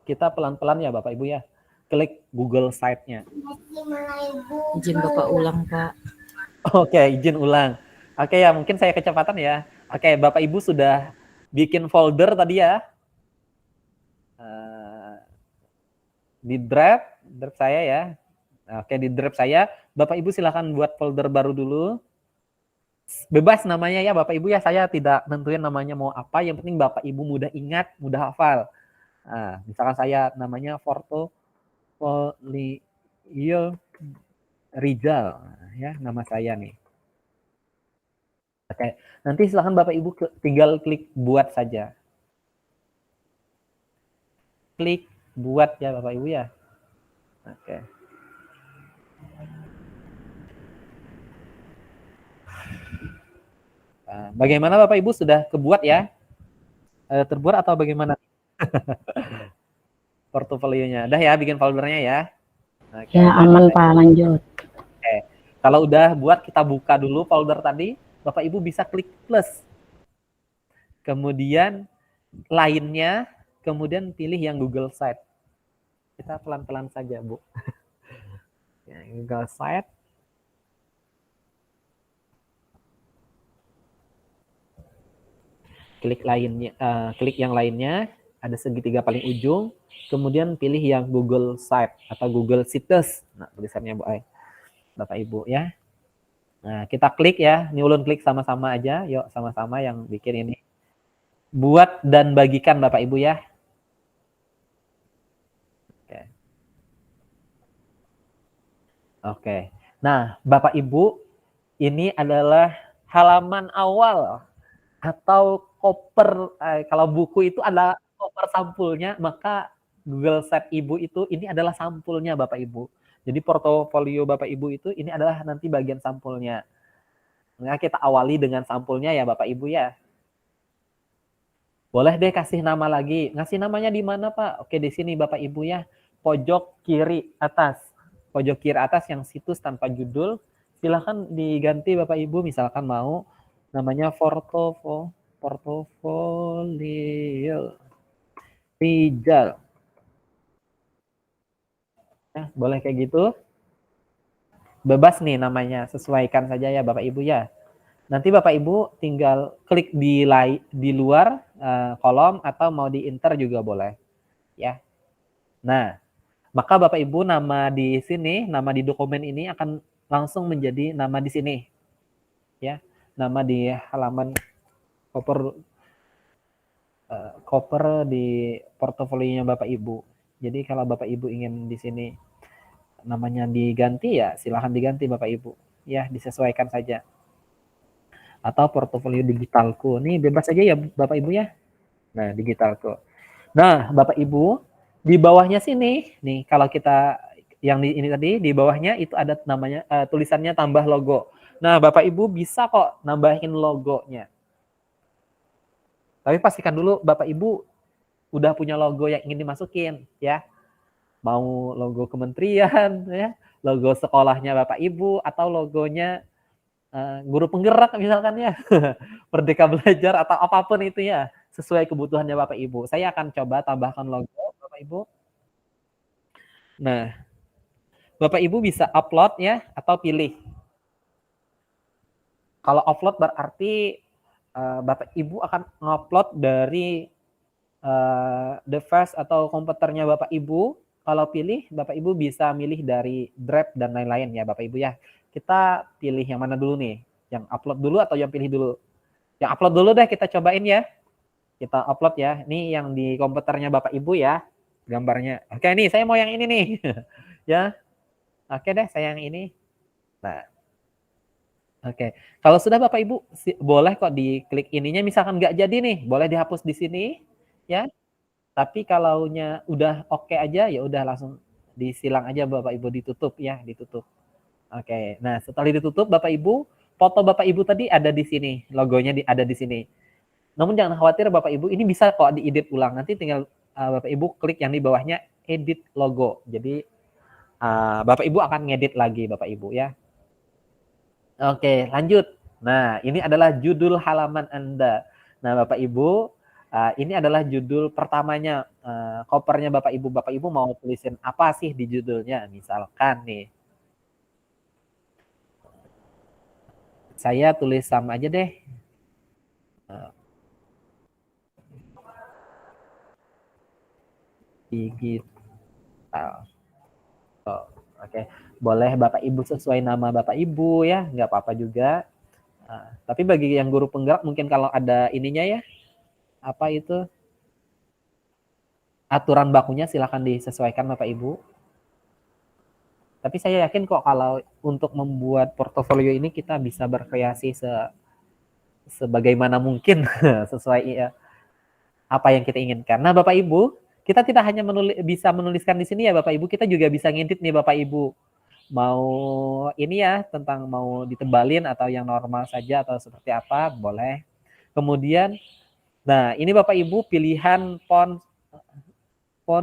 Kita pelan-pelan ya Bapak Ibu ya. Klik Google Site-nya. Izin Bapak ulang, Pak. Oke, izin ulang. Oke ya, mungkin saya kecepatan ya. Oke, Bapak Ibu sudah bikin folder tadi ya. Di drive saya ya. Oke, di drive saya. Bapak Ibu silakan buat folder baru dulu. Bebas namanya ya Bapak Ibu ya, saya tidak nentuin namanya mau apa, yang penting Bapak Ibu mudah ingat, mudah hafal. Nah, misalkan saya namanya portofolio Rizal, ya nama saya nih. Oke, nanti silakan Bapak Ibu tinggal klik buat saja. Klik buat ya Bapak Ibu ya. Oke. Bagaimana Bapak Ibu sudah kebuat ya? Terbuat atau bagaimana? Portofolionya. Udah ya bikin foldernya ya. Oke, Ya aman Pak, lanjut. Oke. Kalau udah buat, kita buka dulu folder tadi. Bapak Ibu bisa klik plus. Kemudian lainnya, kemudian pilih yang Google Site. Kita pelan-pelan saja, Bu. Ya, Google Site. Klik yang lainnya, ada segitiga paling ujung, kemudian pilih yang Google Site atau Google Sites. Nah, tulisannya Bapak Ibu ya. Nah, kita klik ya, ini ulun klik sama-sama aja, yuk sama-sama yang bikin ini. Buat dan bagikan Bapak Ibu ya. Oke. Nah, Bapak Ibu, ini adalah halaman awal atau koper, kalau buku itu ada koper sampulnya, maka Google Site Ibu itu ini adalah sampulnya Bapak Ibu. Jadi portofolio Bapak Ibu itu ini adalah nanti bagian sampulnya. Nah, kita awali dengan sampulnya ya Bapak Ibu ya. Boleh deh kasih nama lagi. Ngasih namanya di mana Pak? Oke, di sini Bapak Ibu ya. Pojok kiri atas. Pojok kiri atas yang situs tanpa judul. Silahkan diganti Bapak Ibu, misalkan mau namanya portofolio Rizal. Nah, boleh kayak gitu. Bebas nih namanya, sesuaikan saja ya Bapak Ibu ya. Nanti Bapak Ibu tinggal klik di luar kolom atau mau di enter juga boleh. Ya. Nah, maka Bapak Ibu nama di sini, nama di dokumen ini akan langsung menjadi nama di sini. Ya. Nama di halaman koper di portofolionya Bapak Ibu. Jadi kalau Bapak Ibu ingin di sini namanya diganti ya silahkan diganti Bapak Ibu. ya disesuaikan saja. Atau portofolio digitalku. Nih bebas aja ya Bapak Ibu ya. Nah, digitalku. Nah, Bapak Ibu, di bawahnya sini, nih kalau kita yang ini tadi, di bawahnya itu ada namanya tulisannya tambah logo. Nah, Bapak Ibu bisa kok nambahin logonya. Tapi pastikan dulu Bapak Ibu udah punya logo yang ingin dimasukin ya. Mau logo kementerian ya, logo sekolahnya Bapak Ibu atau logonya guru penggerak misalkan ya. Merdeka Belajar atau apapun itu ya, sesuai kebutuhannya Bapak Ibu. Saya akan coba tambahkan logo Bapak Ibu. Nah, Bapak Ibu bisa upload ya atau pilih. Kalau upload berarti Bapak Ibu akan ngupload dari device atau komputernya Bapak Ibu. Kalau pilih, Bapak Ibu bisa milih dari Drive dan lain-lain ya Bapak Ibu ya. Kita pilih yang mana dulu nih? Yang upload dulu atau yang pilih dulu? Yang upload dulu deh, kita cobain ya. Kita upload ya. Ini yang di komputernya Bapak Ibu ya, gambarnya. Oke, nih saya mau yang ini nih. Ya. Oke deh, saya yang ini. Nah. Oke. Kalau sudah Bapak Ibu, boleh kok diklik ininya. Misalkan nggak jadi nih, boleh dihapus di sini. Ya. Tapi kalaunya udah oke aja, ya udah langsung disilang aja Bapak Ibu, ditutup ya, ditutup. Oke. Nah, setelah ditutup Bapak Ibu, foto Bapak Ibu tadi ada di sini, logonya ada di sini. Namun jangan khawatir Bapak Ibu, ini bisa kok diedit ulang. Nanti tinggal Bapak Ibu klik yang di bawahnya edit logo. Jadi Bapak Ibu akan ngedit lagi Bapak Ibu ya. Oke, lanjut. Nah, ini adalah judul halaman Anda. Nah, Bapak Ibu, ini adalah judul pertamanya, covernya Bapak Ibu. Bapak Ibu mau tulisin apa sih di judulnya? Misalkan nih, saya tulis sama aja deh. Digital. Oke. Boleh Bapak Ibu sesuai nama Bapak Ibu ya, nggak apa-apa juga. Tapi bagi yang guru penggerak mungkin kalau ada ininya ya, apa itu, aturan bakunya silakan disesuaikan Bapak Ibu. Tapi saya yakin kok kalau untuk membuat portofolio ini kita bisa berkreasi sebagaimana mungkin sesuai ya, apa yang kita inginkan. Nah Bapak Ibu, kita tidak hanya bisa menuliskan di sini ya Bapak Ibu, kita juga bisa ngedit nih Bapak Ibu. Mau ini ya, tentang mau ditebalin atau yang normal saja atau seperti apa, boleh. Kemudian, nah ini Bapak Ibu pilihan font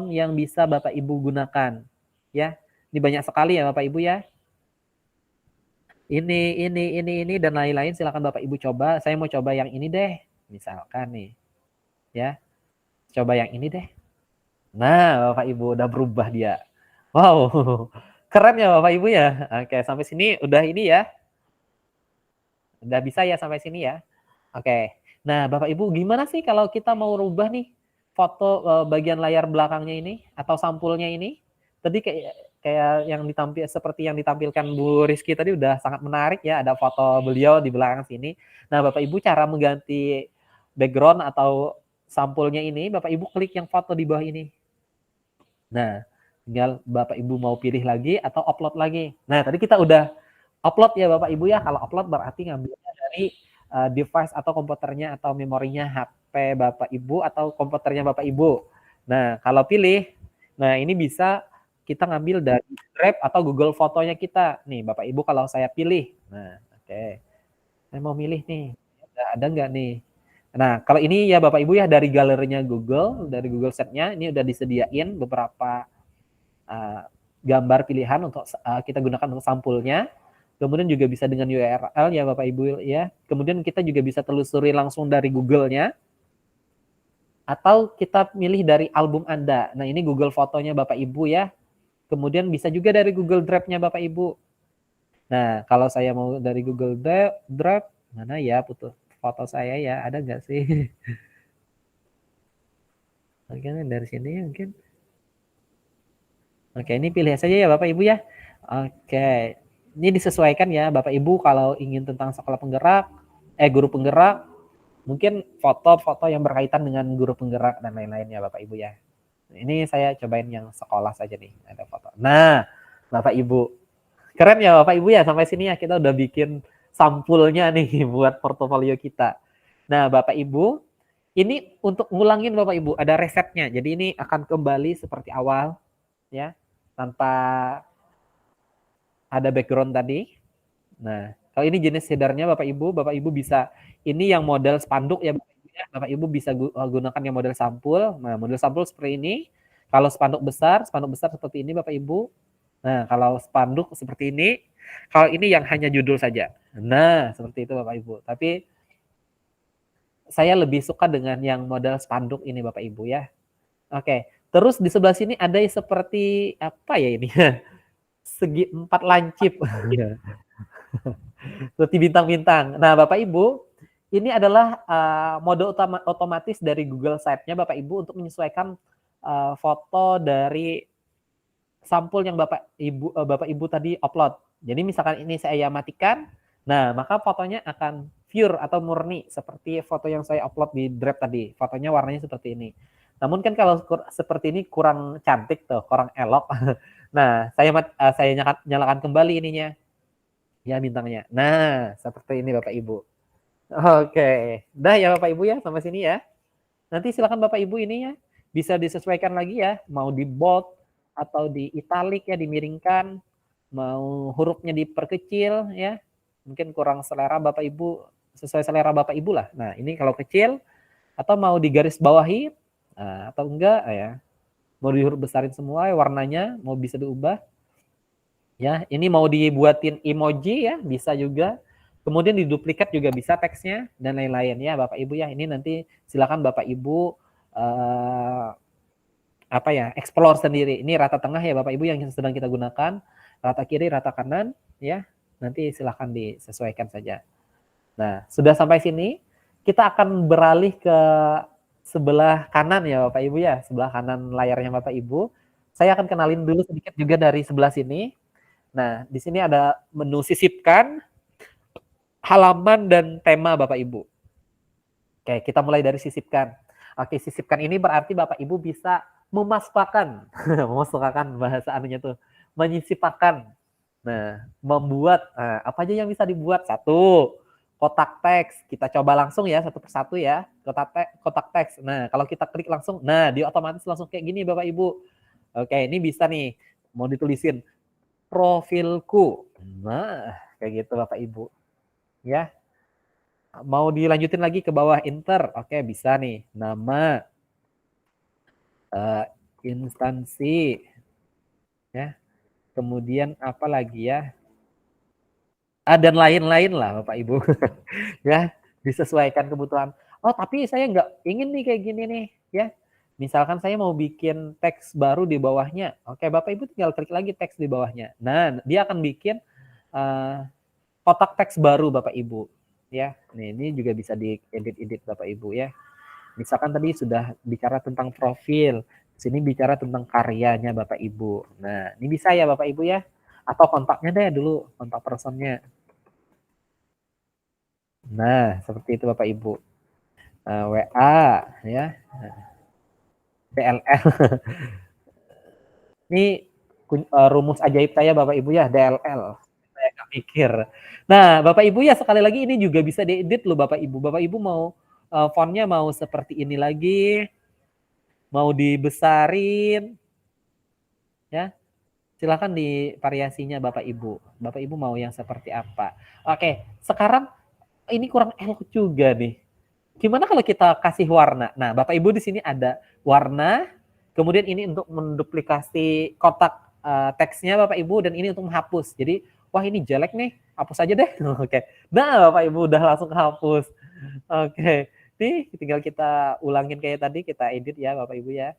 yang bisa Bapak Ibu gunakan. Ya, ini banyak sekali ya Bapak Ibu ya. Ini dan lain-lain silakan Bapak Ibu coba. Saya mau coba yang ini deh, misalkan nih. Ya, coba yang ini deh. Nah, Bapak Ibu udah berubah dia. Wow, keren ya Bapak Ibu ya. Oke, sampai sini udah ini ya. Udah bisa ya sampai sini ya. Oke. Nah, Bapak Ibu gimana sih kalau kita mau rubah nih foto bagian layar belakangnya ini atau sampulnya ini? Tadi kayak yang seperti yang ditampilkan Bu Rizky tadi udah sangat menarik ya, ada foto beliau di belakang sini. Nah, Bapak Ibu cara mengganti background atau sampulnya ini, Bapak Ibu klik yang foto di bawah ini. Nah, tinggal Bapak Ibu mau pilih lagi atau upload lagi. Nah, tadi kita udah upload ya Bapak Ibu ya. Kalau upload berarti ngambilnya dari device atau komputernya atau memorinya HP Bapak Ibu atau komputernya Bapak Ibu. Nah, kalau pilih, nah ini bisa kita ngambil dari Drive atau Google Fotonya kita. Nih Bapak Ibu kalau saya pilih. Nah, oke. Saya mau milih nih. Ada nggak nih? Nah, kalau ini ya Bapak Ibu ya dari galerinya Google, dari Google Set-nya, ini udah disediain beberapa gambar pilihan untuk kita gunakan untuk sampulnya. Kemudian juga bisa dengan URL ya Bapak Ibu ya. Kemudian kita juga bisa telusuri langsung dari Google-nya. Atau kita milih dari album Anda. Nah, ini Google Fotonya Bapak Ibu ya. Kemudian bisa juga dari Google Drive-nya Bapak Ibu. Nah, kalau saya mau dari Google Drive, mana ya foto saya ya, ada nggak sih? Mungkin dari sini mungkin. Oke, ini pilih saja ya Bapak Ibu ya. Oke, ini disesuaikan ya Bapak Ibu kalau ingin tentang sekolah penggerak, guru penggerak, mungkin foto-foto yang berkaitan dengan guru penggerak dan lain-lain ya Bapak Ibu ya. Ini saya cobain yang sekolah saja nih, ada foto. Nah, Bapak Ibu, Keren ya Bapak Ibu ya, sampai sini ya kita udah bikin sampulnya nih buat portofolio kita. Nah Bapak Ibu, ini untuk ngulangin Bapak Ibu, ada resetnya. Jadi ini akan kembali seperti awal ya, tanpa ada background tadi. Nah, kalau ini jenis headernya Bapak Ibu bisa, ini yang model spanduk ya Bapak Ibu ya. Bapak Ibu bisa gunakan yang model sampul. Nah, model sampul seperti ini. Kalau spanduk besar seperti ini Bapak Ibu. Nah, kalau spanduk seperti ini, kalau ini yang hanya judul saja. Nah, seperti itu Bapak Ibu. Tapi saya lebih suka dengan yang model spanduk ini Bapak Ibu ya. Oke, terus di sebelah sini ada seperti apa ya ini? Segi 4 lancip. Seperti bintang-bintang. Nah, Bapak Ibu, ini adalah mode otomatis dari Google Sites-nya Bapak Ibu untuk menyesuaikan foto dari sampul yang Bapak Ibu tadi upload. Jadi misalkan ini saya matikan, nah maka fotonya akan pure atau murni seperti foto yang saya upload di Drive tadi. Fotonya warnanya seperti ini. Namun kan kalau seperti ini kurang cantik tuh, kurang elok. Nah, saya nyalakan kembali ininya. Ya bintangnya. Nah, seperti ini Bapak Ibu. Oke. Dah ya Bapak Ibu ya, sampai sini ya. Nanti silakan Bapak Ibu ininya bisa disesuaikan lagi ya, mau di bold atau di italic ya, dimiringkan, mau hurufnya diperkecil ya. Mungkin kurang selera Bapak Ibu, sesuai selera Bapak Ibu lah. Nah, ini kalau kecil atau mau digaris bawahi atau enggak ya. Mau di huruf besarin semua warnanya, mau bisa diubah. Ya, ini mau dibuatin emoji ya, bisa juga. Kemudian diduplikat juga bisa teksnya dan lain-lain ya Bapak Ibu ya. Ini nanti silakan Bapak Ibu explore sendiri. Ini rata tengah ya Bapak Ibu yang sedang kita gunakan, rata kiri, rata kanan ya. Nanti silakan disesuaikan saja. Nah, sudah sampai sini, kita akan beralih ke sebelah kanan ya Bapak Ibu ya, sebelah kanan layarnya Bapak Ibu. Saya akan kenalin dulu sedikit juga dari sebelah sini. Nah, di sini ada menu sisipkan, halaman dan tema Bapak Ibu. Oke, kita mulai dari sisipkan. Oke, sisipkan ini berarti Bapak Ibu bisa memasukkan, memasukkan bahasa anunya tuh, menyisipkan. Nah, membuat apa aja yang bisa dibuat? Satu, kotak teks. Kita coba langsung ya satu persatu ya, kotak teks. Nah, kalau kita klik langsung, nah dia otomatis langsung kayak gini Bapak Ibu. Oke, ini bisa nih mau ditulisin profilku. Nah, kayak gitu Bapak Ibu. Ya. Mau dilanjutin lagi ke bawah enter. Oke, bisa nih. Nama, instansi, ya. Kemudian apa lagi ya? Dan lain-lain lah Bapak Ibu. Ya, disesuaikan kebutuhan. Oh, tapi saya nggak ingin nih kayak gini nih, ya. Misalkan saya mau bikin teks baru di bawahnya. Oke, Bapak Ibu tinggal klik lagi teks di bawahnya. Nah, dia akan bikin kotak teks baru Bapak Ibu. Ya, ini juga bisa diedit Bapak Ibu ya. Misalkan tadi sudah bicara tentang profil, sini bicara tentang karyanya Bapak Ibu. Nah, ini bisa ya Bapak Ibu ya. Atau kontaknya deh dulu, kontak personnya. Nah, seperti itu Bapak Ibu. WA ya. DLL. Ini rumus ajaib saya Bapak Ibu ya, DLL. Saya nggak mikir. Nah, Bapak Ibu ya sekali lagi ini juga bisa diedit loh Bapak Ibu. Bapak Ibu mau fontnya mau seperti ini lagi, mau dibesarin, ya silakan di variasinya Bapak Ibu. Bapak Ibu mau yang seperti apa? Oke, sekarang ini kurang elok juga nih. Gimana kalau kita kasih warna? Nah, Bapak Ibu di sini ada warna, kemudian ini untuk menduplikasi kotak teksnya Bapak Ibu, dan ini untuk menghapus. Jadi, wah ini jelek nih, hapus aja deh. Oke. Nah, Bapak Ibu udah langsung hapus. Oke. Nih, tinggal kita ulangin kayak tadi, kita edit ya Bapak Ibu ya.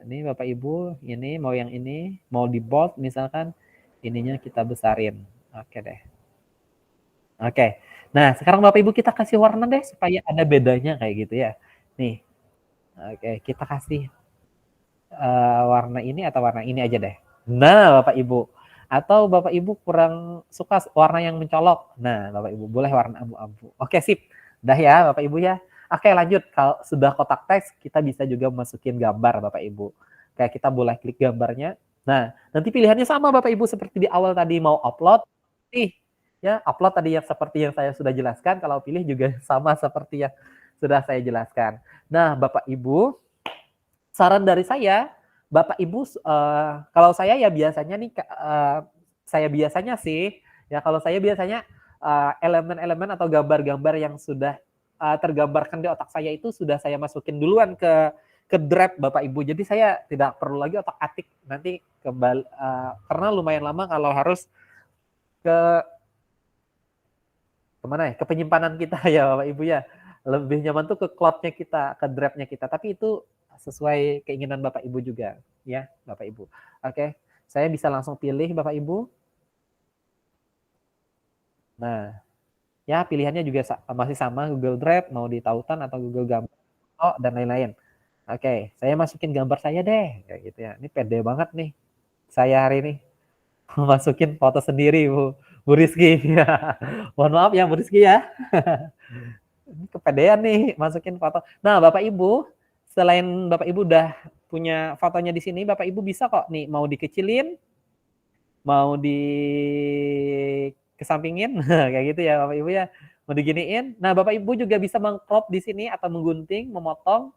Ini Bapak Ibu, ini mau yang ini, mau di bold misalkan, ininya kita besarin. Oke deh. Oke. Nah, sekarang Bapak Ibu kita kasih warna deh supaya ada bedanya kayak gitu ya. Nih. Oke, kita kasih warna ini atau warna ini aja deh. Nah, Bapak Ibu. Atau Bapak Ibu kurang suka warna yang mencolok. Nah, Bapak Ibu boleh warna abu-abu. Oke, sip. Dah ya Bapak Ibu ya. Oke, lanjut. Kalau sudah kotak teks, kita bisa juga masukin gambar Bapak Ibu. Kayak kita boleh klik gambarnya. Nah, nanti pilihannya sama Bapak Ibu seperti di awal tadi mau upload, ya upload tadi yang seperti yang saya sudah jelaskan. Kalau pilih juga sama seperti yang sudah saya jelaskan. Nah, Bapak Ibu, saran dari saya, Bapak Ibu, kalau saya ya biasanya nih, saya biasanya sih, ya kalau saya biasanya elemen-elemen atau gambar-gambar yang sudah tergambarkan di otak saya itu sudah saya masukin duluan ke Drive Bapak Ibu. Jadi saya tidak perlu lagi otak-atik nanti kembali, karena lumayan lama kalau harus kemana ya, ke penyimpanan kita ya Bapak Ibu ya. Lebih nyaman tuh ke cloud-nya kita, ke Drive-nya kita. Tapi itu sesuai keinginan Bapak Ibu juga ya Bapak Ibu. Oke, saya bisa langsung pilih Bapak Ibu. Nah, ya pilihannya juga masih sama, Google Drive, mau di tautan atau Google Gambar, dan lain-lain. Oke, saya masukin gambar saya deh, kayak gitu ya. Ini pede banget nih, saya hari ini masukin foto sendiri, Bu Rizky. Mohon maaf ya Bu Rizky ya. Ini kepedean nih, masukin foto. Nah, Bapak Ibu, selain Bapak Ibu udah punya fotonya di sini, Bapak Ibu bisa kok nih, mau dikecilin, mau dikesampingin, kayak gitu ya Bapak Ibu ya, mau diginiin. Nah, Bapak Ibu juga bisa mengcrop di sini atau menggunting, memotong,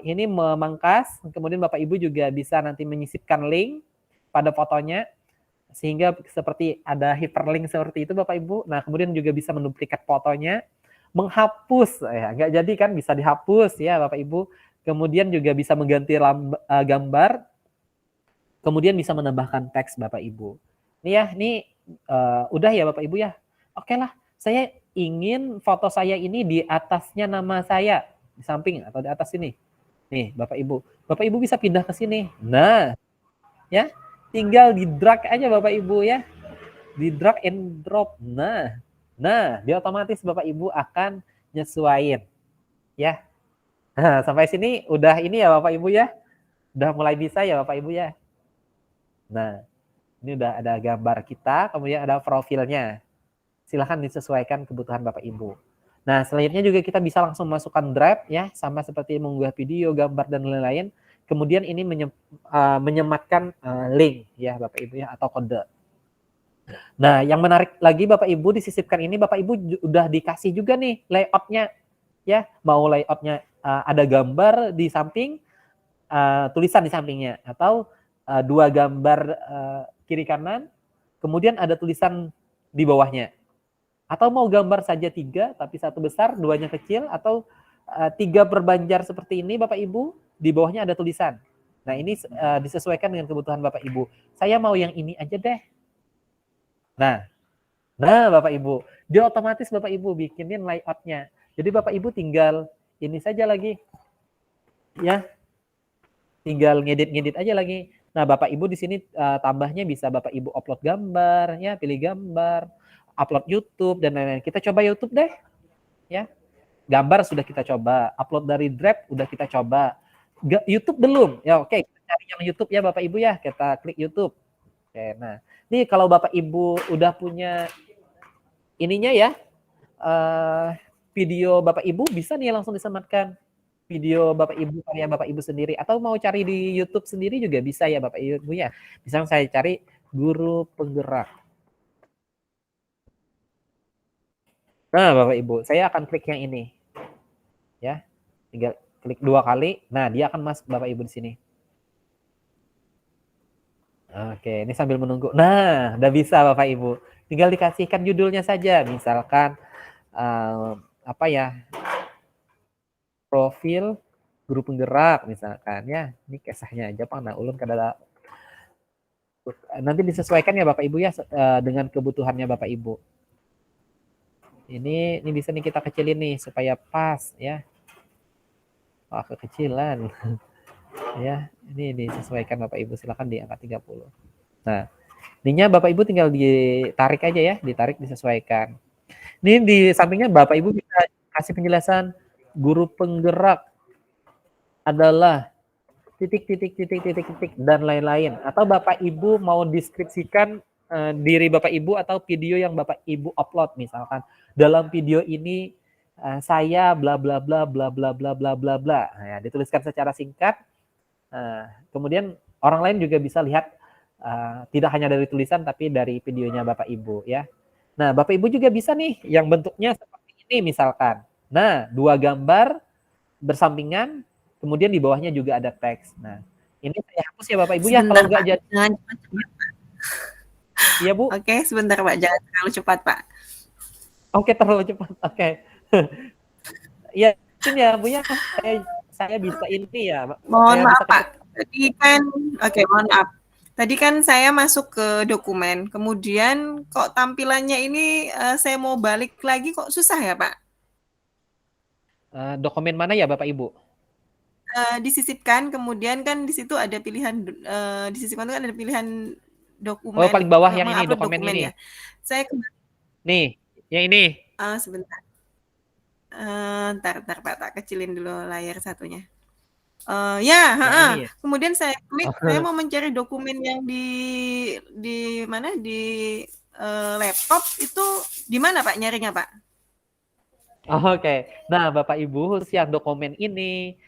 ini memangkas. Kemudian Bapak Ibu juga bisa nanti menyisipkan link pada fotonya, sehingga seperti ada hyperlink seperti itu Bapak Ibu. Nah, kemudian juga bisa menduplikat fotonya, menghapus, ya nggak jadi kan, bisa dihapus ya Bapak Ibu. Kemudian juga bisa mengganti gambar, kemudian bisa menambahkan teks Bapak Ibu. Nih ya, ini udah ya Bapak Ibu ya. Oke lah, saya ingin foto saya ini di atasnya nama saya, di samping atau di atas sini. Nih Bapak Ibu. Bapak Ibu bisa pindah ke sini. Nah, ya, tinggal di drag aja Bapak Ibu ya. Di drag and drop. Nah, dia otomatis Bapak Ibu akan nyesuaiin. Ya. Nah, sampai sini udah ini ya Bapak Ibu ya. Udah mulai bisa ya Bapak Ibu ya. Nah, ini udah ada gambar kita, kemudian ada profilnya. Silahkan disesuaikan kebutuhan Bapak Ibu. Nah, selanjutnya juga kita bisa langsung masukkan Drive ya, sama seperti mengunggah video, gambar, dan lain-lain. Kemudian ini menyematkan link ya Bapak Ibu ya, atau kode. Nah, yang menarik lagi Bapak Ibu, disisipkan ini Bapak Ibu udah dikasih juga nih layoutnya ya. Mau layoutnya ada gambar di samping, tulisan di sampingnya, atau dua gambar kiri kanan, kemudian ada tulisan di bawahnya. Atau mau gambar saja 3, tapi satu besar, 2-nya kecil, atau 3 berbanjar seperti ini Bapak Ibu, di bawahnya ada tulisan. Nah, ini disesuaikan dengan kebutuhan Bapak Ibu. Saya mau yang ini aja deh. Nah Bapak Ibu, dia otomatis Bapak Ibu bikinin layoutnya. Jadi Bapak Ibu tinggal ini saja lagi, ya, tinggal ngedit aja lagi. Nah, Bapak Ibu di sini tambahnya bisa Bapak Ibu upload gambar, ya, pilih gambar, upload YouTube dan lain-lain. Kita coba YouTube deh, ya. Gambar sudah kita coba, upload dari Drive udah kita coba. YouTube belum, ya oke. Kita cari yang YouTube ya Bapak Ibu ya. Kita klik YouTube. Oke, nah, nih kalau Bapak Ibu udah punya ininya ya, video Bapak Ibu bisa nih langsung disematkan. Video Bapak Ibu, karya Bapak Ibu sendiri, atau mau cari di YouTube sendiri juga bisa ya Bapak Ibu ya. Misalnya saya cari guru penggerak. Nah Bapak Ibu, saya akan klik yang ini. Ya, tinggal klik 2 kali. Nah, dia akan masuk Bapak Ibu di sini. Oke, ini sambil menunggu. Nah, udah bisa Bapak Ibu. Tinggal dikasihkan judulnya saja. Misalkan apa ya? Profil guru penggerak misalkan ya. Ini kisahnya aja Pak, nah ulun kada nanti disesuaikan ya Bapak Ibu ya dengan kebutuhannya Bapak Ibu. Ini bisa nih kita kecilin nih supaya pas ya. Wah, kekecilan. Ya, ini disesuaikan Bapak Ibu, silakan di angka 30. Nah, ininya Bapak Ibu tinggal ditarik aja ya, ditarik disesuaikan. Ini di sampingnya Bapak Ibu bisa kasih penjelasan guru penggerak adalah titik dan lain-lain. Atau Bapak Ibu mau deskripsikan diri Bapak Ibu atau video yang Bapak Ibu upload, misalkan dalam video ini saya bla bla bla bla bla bla bla bla bla. Nah, ya, dituliskan secara singkat. Kemudian orang lain juga bisa lihat tidak hanya dari tulisan tapi dari videonya Bapak Ibu ya. Nah, Bapak Ibu juga bisa nih yang bentuknya seperti ini misalkan. Nah, 2 gambar bersampingan, kemudian di bawahnya juga ada teks. Nah, ini saya hapus ya Bapak Ibu ya kalau Sebentar, nggak Pak. jadi. Jangan cepat-cepat. Iya Bu. Oke, sebentar, Pak. Jangan terlalu cepat, Pak. Oke, terlalu cepat. Oke. Ya, mungkin ya Bu ya. Saya bisa ini ya. Mohon Saya maaf, bisa Pak. Tadi kan, oke, mohon maaf. Tadi kan saya masuk ke dokumen, kemudian kok tampilannya ini saya mau balik lagi kok susah ya, Pak? Dokumen mana ya Bapak Ibu? Disisipkan, kemudian kan di situ ada pilihan, disisipkan itu kan ada pilihan dokumen. Oh, paling bawah yang ini, mengupload dokumen ini. ya. Saya Nih, yang ini. sebentar. Ntar Pak, tak kecilin dulu layar satunya. Ini ya? Kemudian saya klik, saya mau mencari dokumen yang di mana di laptop itu di mana Pak nyarinya Pak? Oke. Nah, Bapak Ibu khusus yang dokumen ini,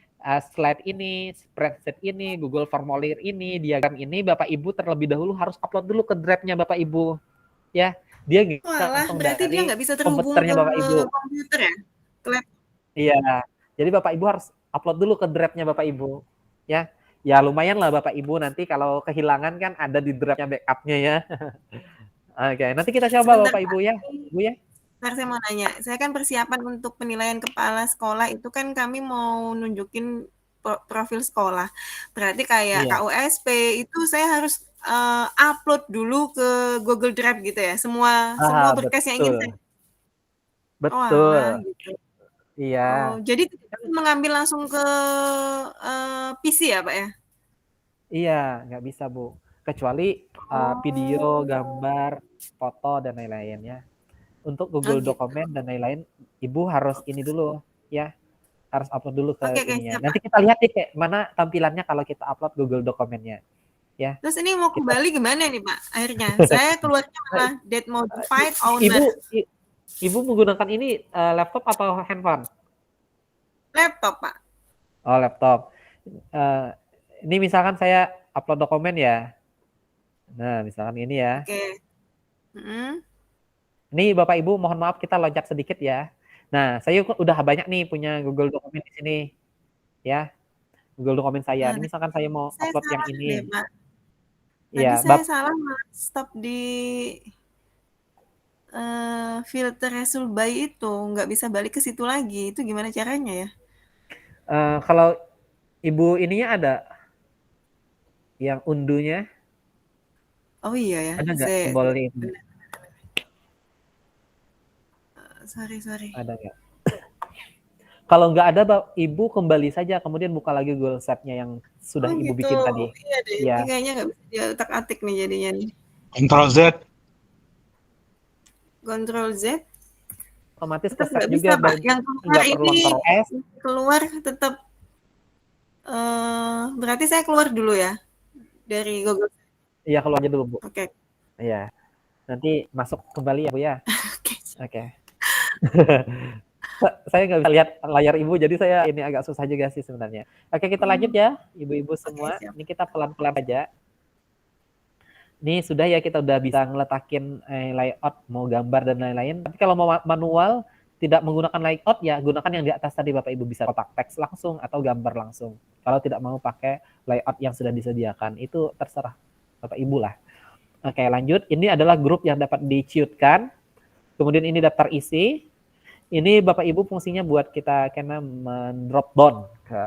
slide ini, spreadsheet ini, Google Formulir ini, diagram ini, Bapak Ibu terlebih dahulu harus upload dulu ke Drive-nya Bapak Ibu. Ya, dia bisa langsung Berarti dia dari nggak bisa terhubung komputernya ke Bapak Ibu. komputer ya? Ke laptop. Iya. Jadi Bapak Ibu harus upload dulu ke Drive-nya Bapak Ibu. Ya. Ya lumayan lah Bapak Ibu nanti kalau kehilangan kan ada di Drive-nya backup-nya ya. Oke, nanti kita coba Sebentar, Bapak Ibu ya. Bu ya. Ntar saya mau nanya, saya kan persiapan untuk penilaian kepala sekolah itu kan kami mau nunjukin profil sekolah. Berarti kayak Iya. KUSP itu saya harus upload dulu ke Google Drive gitu ya. Semua berkas yang ingin saya. Betul. Gitu. Iya. Jadi mengambil langsung ke PC ya Pak ya? Iya, nggak bisa Bu. Kecuali video, gambar, foto, dan lain-lain ya. Untuk Google Dokumen dan lain-lain, Ibu harus ini dulu ya. Harus upload dulu ke ininya. Nanti kita lihat deh mana tampilannya kalau kita upload Google Dokumennya. Ya. Terus ini mau kembali gimana nih Pak akhirnya? Saya keluarnya malah date modified owner. Ibu menggunakan ini laptop atau handphone? Laptop Pak. Oh laptop. Ini misalkan saya upload dokumen ya. Nah misalkan ini ya. Oke. Ini Bapak Ibu mohon maaf kita loncat sedikit ya. Nah saya udah banyak nih punya Google Dokumen di sini. Ya. Google Dokumen saya. Ini misalkan saya mau upload yang ini. Tadi saya salah stop di filter Sulby itu, nggak bisa balik ke situ lagi. Itu gimana caranya ya? Kalau Ibu ininya ada yang undunya? Oh iya ya. Ada nggak tombol ini? Sorry. Ada nggak? Kalau nggak ada, Ibu kembali saja, kemudian buka lagi Google Sheet-nya yang sudah Ibu bikin tadi. Iya deh, ya. Ini kayaknya nggak bisa diutak-atik nih jadinya nih. Ctrl Z. Ctrl Z. Otomatis tetap nggak bisa, Pak. Yang keluar ini keluar tetap. Berarti saya keluar dulu ya dari Google. Iya, keluar aja dulu, Bu. Oke. Iya. Nanti masuk kembali ya, Bu ya. Oke. Saya nggak bisa lihat layar Ibu, jadi saya ini agak susah juga sih sebenarnya. Oke, kita lanjut ya, Ibu-ibu semua. Ini kita pelan-pelan aja. Ini sudah ya, kita udah bisa ngeletakin layout, mau gambar dan lain-lain. Tapi kalau mau manual, tidak menggunakan layout, ya gunakan yang di atas tadi Bapak Ibu. Bisa kotak teks langsung atau gambar langsung. Kalau tidak mau pakai layout yang sudah disediakan, itu terserah Bapak Ibu lah. Oke, lanjut. Ini adalah grup yang dapat diciutkan. Kemudian ini daftar isi. Ini Bapak Ibu fungsinya buat kita kena men-drop down ke.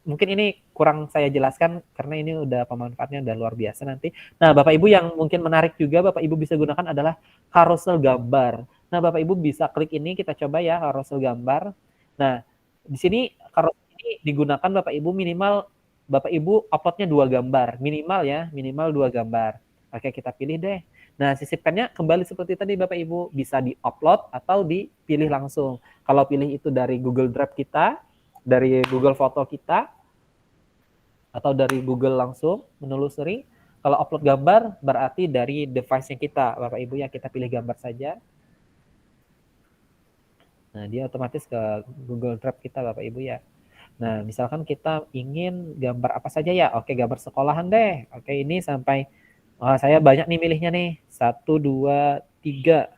Mungkin ini kurang saya jelaskan karena ini udah pemanfaatnya udah luar biasa nanti. Nah, Bapak Ibu yang mungkin menarik juga Bapak Ibu bisa gunakan adalah carousel gambar. Nah, Bapak Ibu bisa klik ini, kita coba ya carousel gambar. Nah, di sini carousel ini digunakan Bapak Ibu minimal Bapak Ibu uploadnya 2 gambar, minimal ya, minimal 2 gambar. Oke, kita pilih deh. Nah, sisipkannya kembali seperti tadi Bapak Ibu, bisa di-upload atau dipilih langsung. Kalau pilih itu dari Google Drive kita, dari Google Foto kita, atau dari Google langsung menelusuri. Kalau upload gambar berarti dari device-nya kita, Bapak Ibu ya, kita pilih gambar saja. Nah, dia otomatis ke Google Drive kita Bapak Ibu ya. Nah, misalkan kita ingin gambar apa saja ya? Oke, gambar sekolahan deh. Oke, ini sampai, saya banyak nih milihnya nih. 1, 2, 3.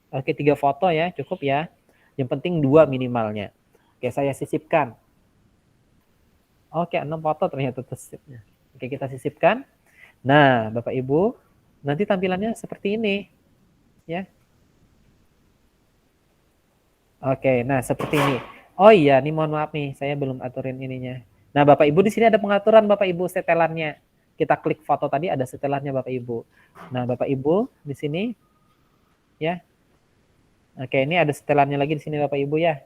Oke, 3 foto ya, cukup ya. Yang penting 2 minimalnya. Oke, saya sisipkan. Oke, 6 foto ternyata tersisipnya. Oke, kita sisipkan. Nah, Bapak Ibu, nanti tampilannya seperti ini. Ya. Oke, nah seperti ini. Oh iya, ini mohon maaf nih, saya belum aturin ininya. Nah, Bapak Ibu di sini ada pengaturan Bapak Ibu setelannya. Kita klik foto tadi ada setelannya Bapak Ibu. Nah, Bapak Ibu di sini ya. Oke, ini ada setelannya lagi di sini Bapak Ibu ya.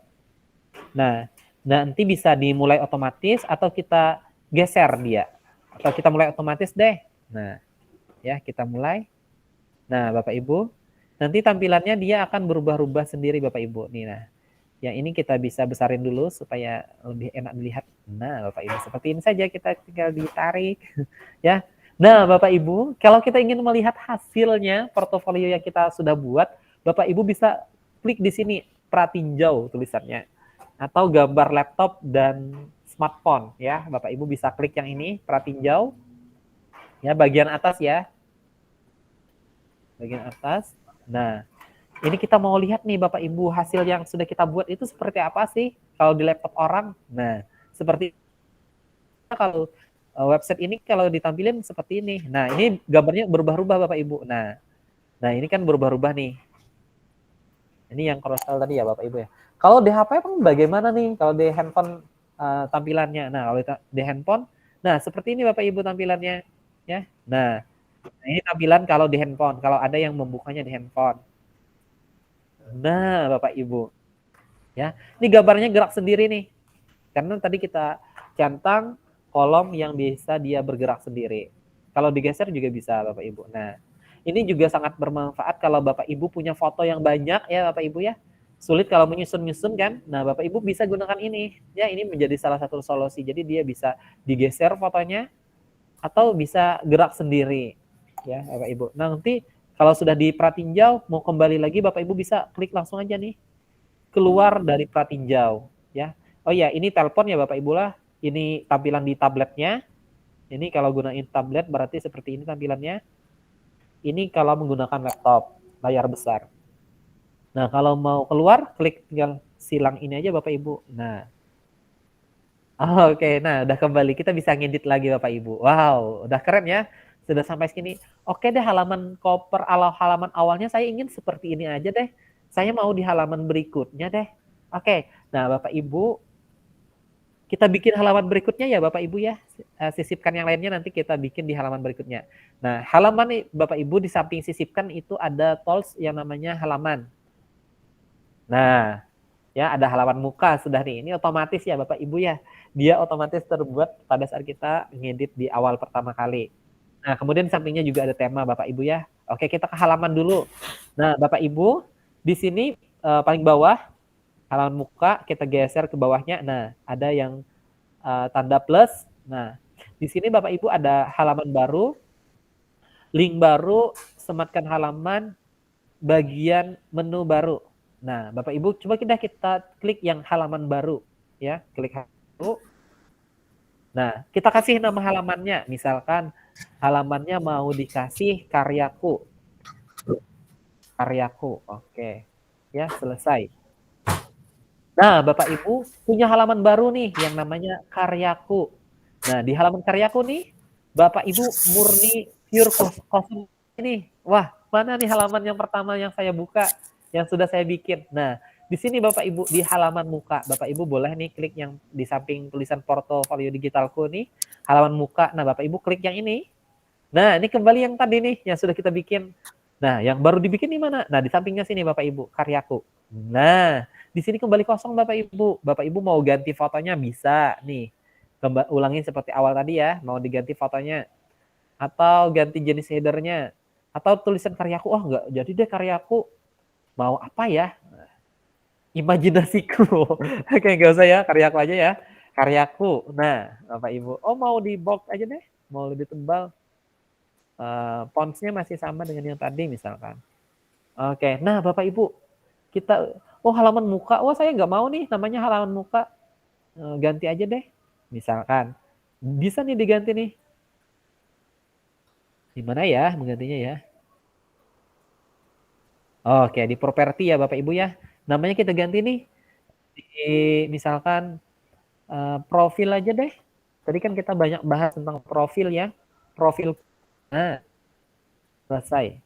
Nah, nanti bisa dimulai otomatis atau kita geser dia. Atau kita mulai otomatis deh. Nah, ya kita mulai. Nah, Bapak Ibu, nanti tampilannya dia akan berubah-ubah sendiri Bapak Ibu. Nih, nah. Yang ini kita bisa besarin dulu supaya lebih enak dilihat. Nah, Bapak Ibu, seperti ini saja kita tinggal ditarik ya. Nah, Bapak Ibu, kalau kita ingin melihat hasilnya portofolio yang kita sudah buat, Bapak Ibu bisa klik di sini pratinjau tulisannya atau gambar laptop dan smartphone ya. Bapak Ibu bisa klik yang ini pratinjau ya, bagian atas ya. Bagian atas. Nah, ini kita mau lihat nih Bapak Ibu hasil yang sudah kita buat itu seperti apa sih kalau di laptop orang. Nah, seperti kalau website ini kalau ditampilin seperti ini. Nah, ini gambarnya berubah-ubah Bapak Ibu. Nah, ini kan berubah-ubah nih. Ini yang carousel tadi ya Bapak Ibu ya. Kalau di HP pun bagaimana nih kalau di handphone tampilannya? Nah, kalau di handphone, nah seperti ini Bapak Ibu tampilannya ya. Nah, ini tampilan kalau di handphone, kalau ada yang membukanya di handphone. Nah, Bapak Ibu. Ya, ini gambarnya gerak sendiri nih. Karena tadi kita centang kolom yang bisa dia bergerak sendiri. Kalau digeser juga bisa, Bapak Ibu. Nah, ini juga sangat bermanfaat kalau Bapak Ibu punya foto yang banyak ya, Bapak Ibu ya. Sulit kalau menyusun-nyusun kan. Nah, Bapak Ibu bisa gunakan ini. Ya, ini menjadi salah satu solusi. Jadi dia bisa digeser fotonya atau bisa gerak sendiri. Ya, Bapak Ibu. Nah, nanti kalau sudah di pratinjau, mau kembali lagi Bapak Ibu bisa klik langsung aja nih. Keluar dari pratinjau. Ya. Oh ya, ini telepon ya Bapak Ibu lah. Ini tampilan di tabletnya. Ini kalau gunain tablet berarti seperti ini tampilannya. Ini kalau menggunakan laptop, layar besar. Nah, kalau mau keluar, klik tinggal silang ini aja Bapak Ibu. Nah. Oke, nah udah kembali. Kita bisa ngedit lagi Bapak Ibu. Wow, udah keren ya. Sudah sampai sini. Oke deh, halaman koper halaman awalnya saya ingin seperti ini aja deh. Saya mau di halaman berikutnya deh. Oke, nah Bapak Ibu, kita bikin halaman berikutnya ya Bapak Ibu ya. Sisipkan yang lainnya nanti kita bikin di halaman berikutnya. Nah, halaman nih Bapak Ibu di samping sisipkan itu ada tools yang namanya halaman. Nah, ya ada halaman muka sudah nih. Ini otomatis ya Bapak Ibu ya. Dia otomatis terbuat pada saat kita ngedit di awal pertama kali. Nah, kemudian di sampingnya juga ada tema Bapak Ibu ya. Oke, kita ke halaman dulu. Nah, Bapak Ibu, di sini paling bawah halaman muka kita geser ke bawahnya. Nah, ada yang tanda plus. Nah, di sini Bapak Ibu ada halaman baru, link baru, sematkan halaman, bagian menu baru. Nah, Bapak Ibu coba kita klik yang halaman baru ya, klik baru. Nah, kita kasih nama halamannya, misalkan halamannya mau dikasih karyaku. Karyaku, oke. Ya, selesai. Nah, Bapak Ibu punya halaman baru nih yang namanya karyaku. Nah, di halaman karyaku nih, Bapak Ibu murni pure kosong ini. Wah, mana nih halaman yang pertama yang saya buka, yang sudah saya bikin. Nah, di sini Bapak Ibu di halaman muka, Bapak Ibu boleh nih klik yang di samping tulisan portofolio digitalku nih, halaman muka. Nah, Bapak Ibu klik yang ini. Nah, ini kembali yang tadi nih yang sudah kita bikin. Nah, yang baru dibikin di mana? Nah, di sampingnya sini Bapak Ibu, karyaku. Nah, di sini kembali kosong Bapak Ibu. Bapak Ibu mau ganti fotonya bisa nih. Ulangin seperti awal tadi ya, mau diganti fotonya atau ganti jenis headernya atau tulisan karyaku. Oh, enggak jadi deh karyaku. Mau apa ya? Imajinasiku. Oke, enggak usah ya, karyaku aja ya. Karyaku. Nah, Bapak Ibu, oh mau di bold aja deh, mau lebih tebal. Fontsnya masih sama dengan yang tadi misalkan. Oke, nah Bapak Ibu, kita halaman muka, saya nggak mau nih namanya halaman muka. ganti aja deh. Misalkan bisa nih diganti nih. Gimana ya menggantinya ya? Oke, di properti ya Bapak Ibu ya. Namanya kita ganti nih. Misalkan profil aja deh. Tadi kan kita banyak bahas tentang profil ya. Profil. Nah, selesai.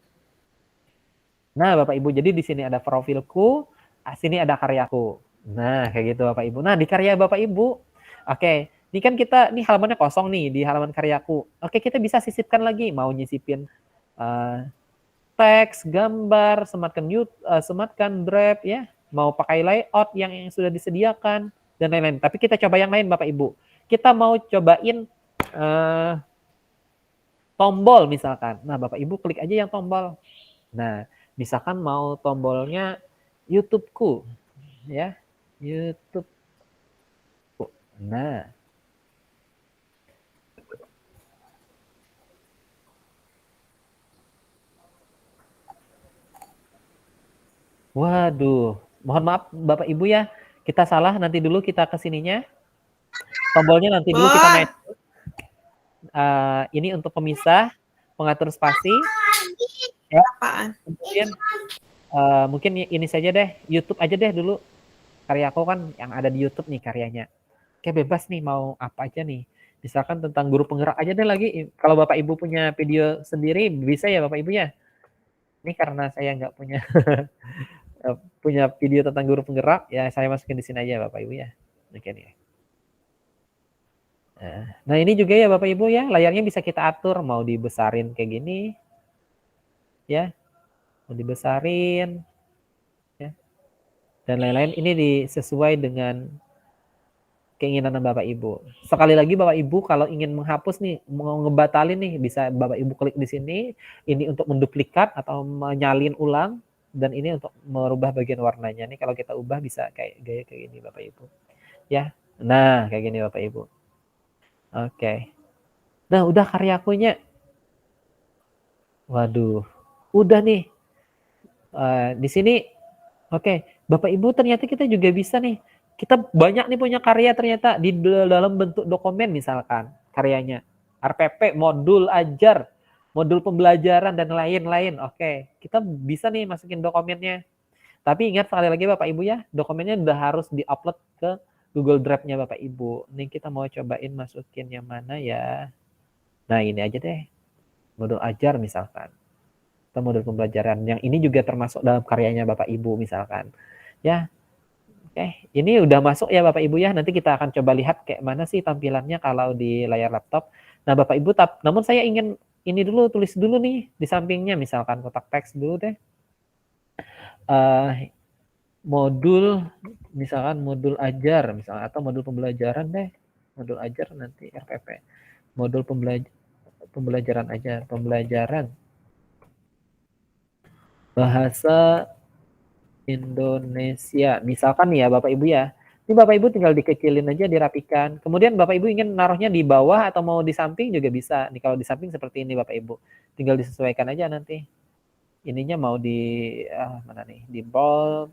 Nah, Bapak Ibu, jadi di sini ada profilku, sini ada karyaku. Nah, kayak gitu Bapak Ibu. Nah, di karya Bapak Ibu, oke, ini kan kita, ini halamannya kosong nih, di halaman karyaku. Oke, kita bisa sisipkan lagi, mau nyisipin teks, gambar, sematkan draft ya, mau pakai layout yang sudah disediakan, dan lain-lain. Tapi kita coba yang lain Bapak Ibu. Kita mau cobain tombol misalkan. Nah, Bapak Ibu klik aja yang tombol. Nah, misalkan mau tombolnya YouTube-ku ya, YouTube. Nah, waduh, mohon maaf Bapak Ibu ya, kita salah, nanti dulu kita kesininya. Tombolnya nanti dulu kita main. Ini untuk pemisah, pengatur spasi. Ya, kemudian mungkin ini saja deh, YouTube aja deh dulu. Karyaku kan yang ada di YouTube nih karyanya. Kayak bebas nih mau apa aja nih. Misalkan tentang guru penggerak aja deh lagi. Kalau Bapak Ibu punya video sendiri bisa ya Bapak Ibu ya. Ini karena saya nggak punya punya video tentang guru penggerak ya, saya masukin di sini aja Bapak Ibu ya. Oke nih. Nah ini juga ya Bapak Ibu ya, layarnya bisa kita atur mau dibesarin kayak gini ya, mau dibesarin ya, dan lain-lain. Ini disesuai dengan keinginan Bapak Ibu. Sekali lagi Bapak Ibu kalau ingin menghapus nih, mau ngebatalin nih, bisa Bapak Ibu klik di sini. Ini untuk menduplikat atau menyalin ulang, dan ini untuk merubah bagian warnanya. Nih kalau kita ubah bisa kayak gaya kayak gini Bapak Ibu. Ya. Nah, kayak gini Bapak Ibu. Oke. Nah, udah karyakunya. Waduh. Udah nih. Di sini oke, Bapak Ibu ternyata kita juga bisa nih. Kita banyak nih punya karya ternyata di dalam bentuk dokumen misalkan karyanya. RPP, modul ajar, modul pembelajaran dan lain-lain. Oke, kita bisa nih masukin dokumennya. Tapi ingat sekali lagi Bapak Ibu ya, dokumennya udah harus diupload ke Google Drive-nya Bapak Ibu. Ini kita mau cobain masukin yang mana ya. Nah, ini aja deh. Modul ajar misalkan. Atau modul pembelajaran. Yang ini juga termasuk dalam karyanya Bapak Ibu misalkan. Ya. Oke, ini udah masuk ya Bapak Ibu ya. Nanti kita akan coba lihat kayak mana sih tampilannya kalau di layar laptop. Nah, Bapak Ibu, namun saya ingin ini dulu, tulis dulu nih di sampingnya, misalkan kotak teks dulu deh. Modul, misalkan modul ajar, misalkan, atau modul pembelajaran deh. Modul ajar nanti RPP. Modul pembelajaran aja, pembelajaran bahasa Indonesia. Misalkan nih ya Bapak Ibu ya. Ini Bapak Ibu tinggal dikecilin aja, dirapikan. Kemudian Bapak Ibu ingin naruhnya di bawah atau mau di samping juga bisa. Nih kalau di samping seperti ini Bapak Ibu. Tinggal disesuaikan aja nanti. Ininya mau di mana nih? Di bold,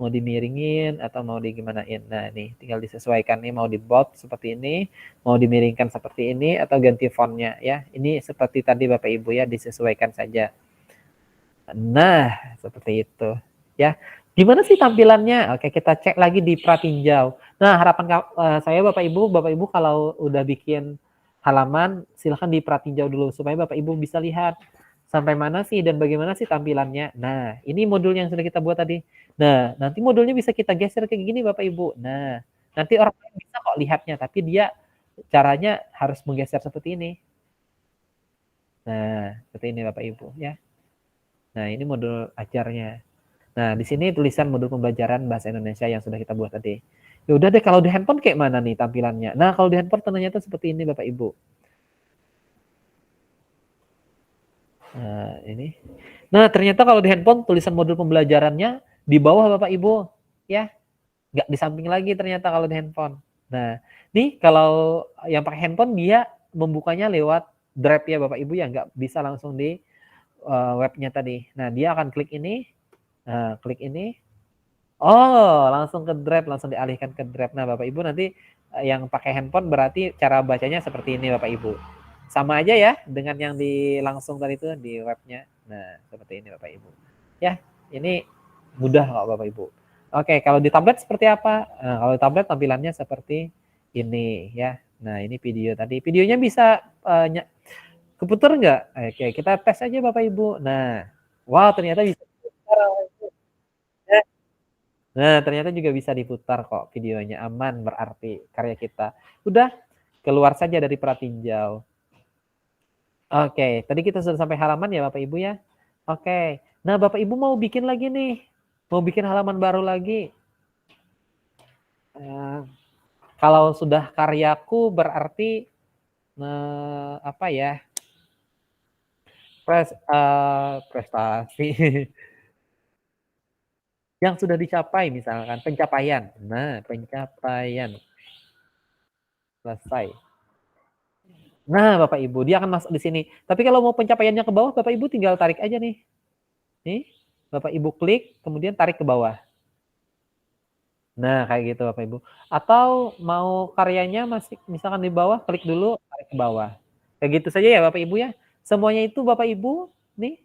mau dimiringin atau mau digimanain. Nah, nih tinggal disesuaikan nih, mau di bold seperti ini, mau dimiringkan seperti ini atau ganti fontnya ya. Ini seperti tadi Bapak Ibu ya, disesuaikan saja. Nah, seperti itu ya. Gimana sih tampilannya? Oke, kita cek lagi di pratinjau. Nah, harapan saya Bapak Ibu kalau udah bikin halaman silahkan di pratinjau dulu supaya Bapak Ibu bisa lihat sampai mana sih dan bagaimana sih tampilannya. Nah, ini modul yang sudah kita buat tadi. Nah, nanti modulnya bisa kita geser kayak gini Bapak Ibu. Nah, nanti orang lain bisa kok lihatnya, tapi dia caranya harus menggeser seperti ini. Nah, seperti ini Bapak Ibu ya. Nah, ini modul ajarnya. Nah, di sini tulisan modul pembelajaran bahasa Indonesia yang sudah kita buat tadi. Ya udah deh, kalau di handphone kayak mana nih tampilannya? Nah, kalau di handphone ternyata seperti ini Bapak Ibu. Nah, ini. Nah, ternyata kalau di handphone tulisan modul pembelajarannya di bawah Bapak Ibu, ya. Nggak di samping lagi ternyata kalau di handphone. Nah, nih kalau yang pakai handphone dia membukanya lewat Drive ya Bapak Ibu ya, nggak bisa langsung di webnya tadi. Nah, dia akan klik ini. Nah, klik ini. Oh, langsung ke Drive, langsung dialihkan ke Drive. Nah, Bapak Ibu nanti yang pakai handphone berarti cara bacanya seperti ini Bapak Ibu. Sama aja ya dengan yang di langsung tadi itu di webnya. Nah, seperti ini Bapak Ibu. Ya, ini mudah kok Bapak Ibu. Oke, kalau di tablet seperti apa? Nah, kalau di tablet tampilannya seperti ini ya. Nah, ini video tadi. Videonya bisa keputar nggak? Oke, kita tes aja Bapak Ibu. Nah, wow ternyata bisa. Nah, ternyata juga bisa diputar kok videonya, aman berarti karya kita. Udah, keluar saja dari pratinjau. Oke, tadi kita sudah sampai halaman ya Bapak Ibu ya. Oke, nah Bapak Ibu mau bikin lagi nih, mau bikin halaman baru lagi. Kalau sudah karyaku berarti apa ya? Prestasi yang sudah dicapai misalkan pencapaian. Nah, pencapaian selesai. Nah, Bapak Ibu, dia akan masuk di sini. Tapi kalau mau pencapaiannya ke bawah, Bapak Ibu tinggal tarik aja nih. Nih, Bapak Ibu klik, kemudian tarik ke bawah. Nah, kayak gitu Bapak Ibu. Atau mau karyanya masih misalkan di bawah, klik dulu, tarik ke bawah. Kayak gitu saja ya Bapak Ibu ya. Semuanya itu Bapak Ibu, nih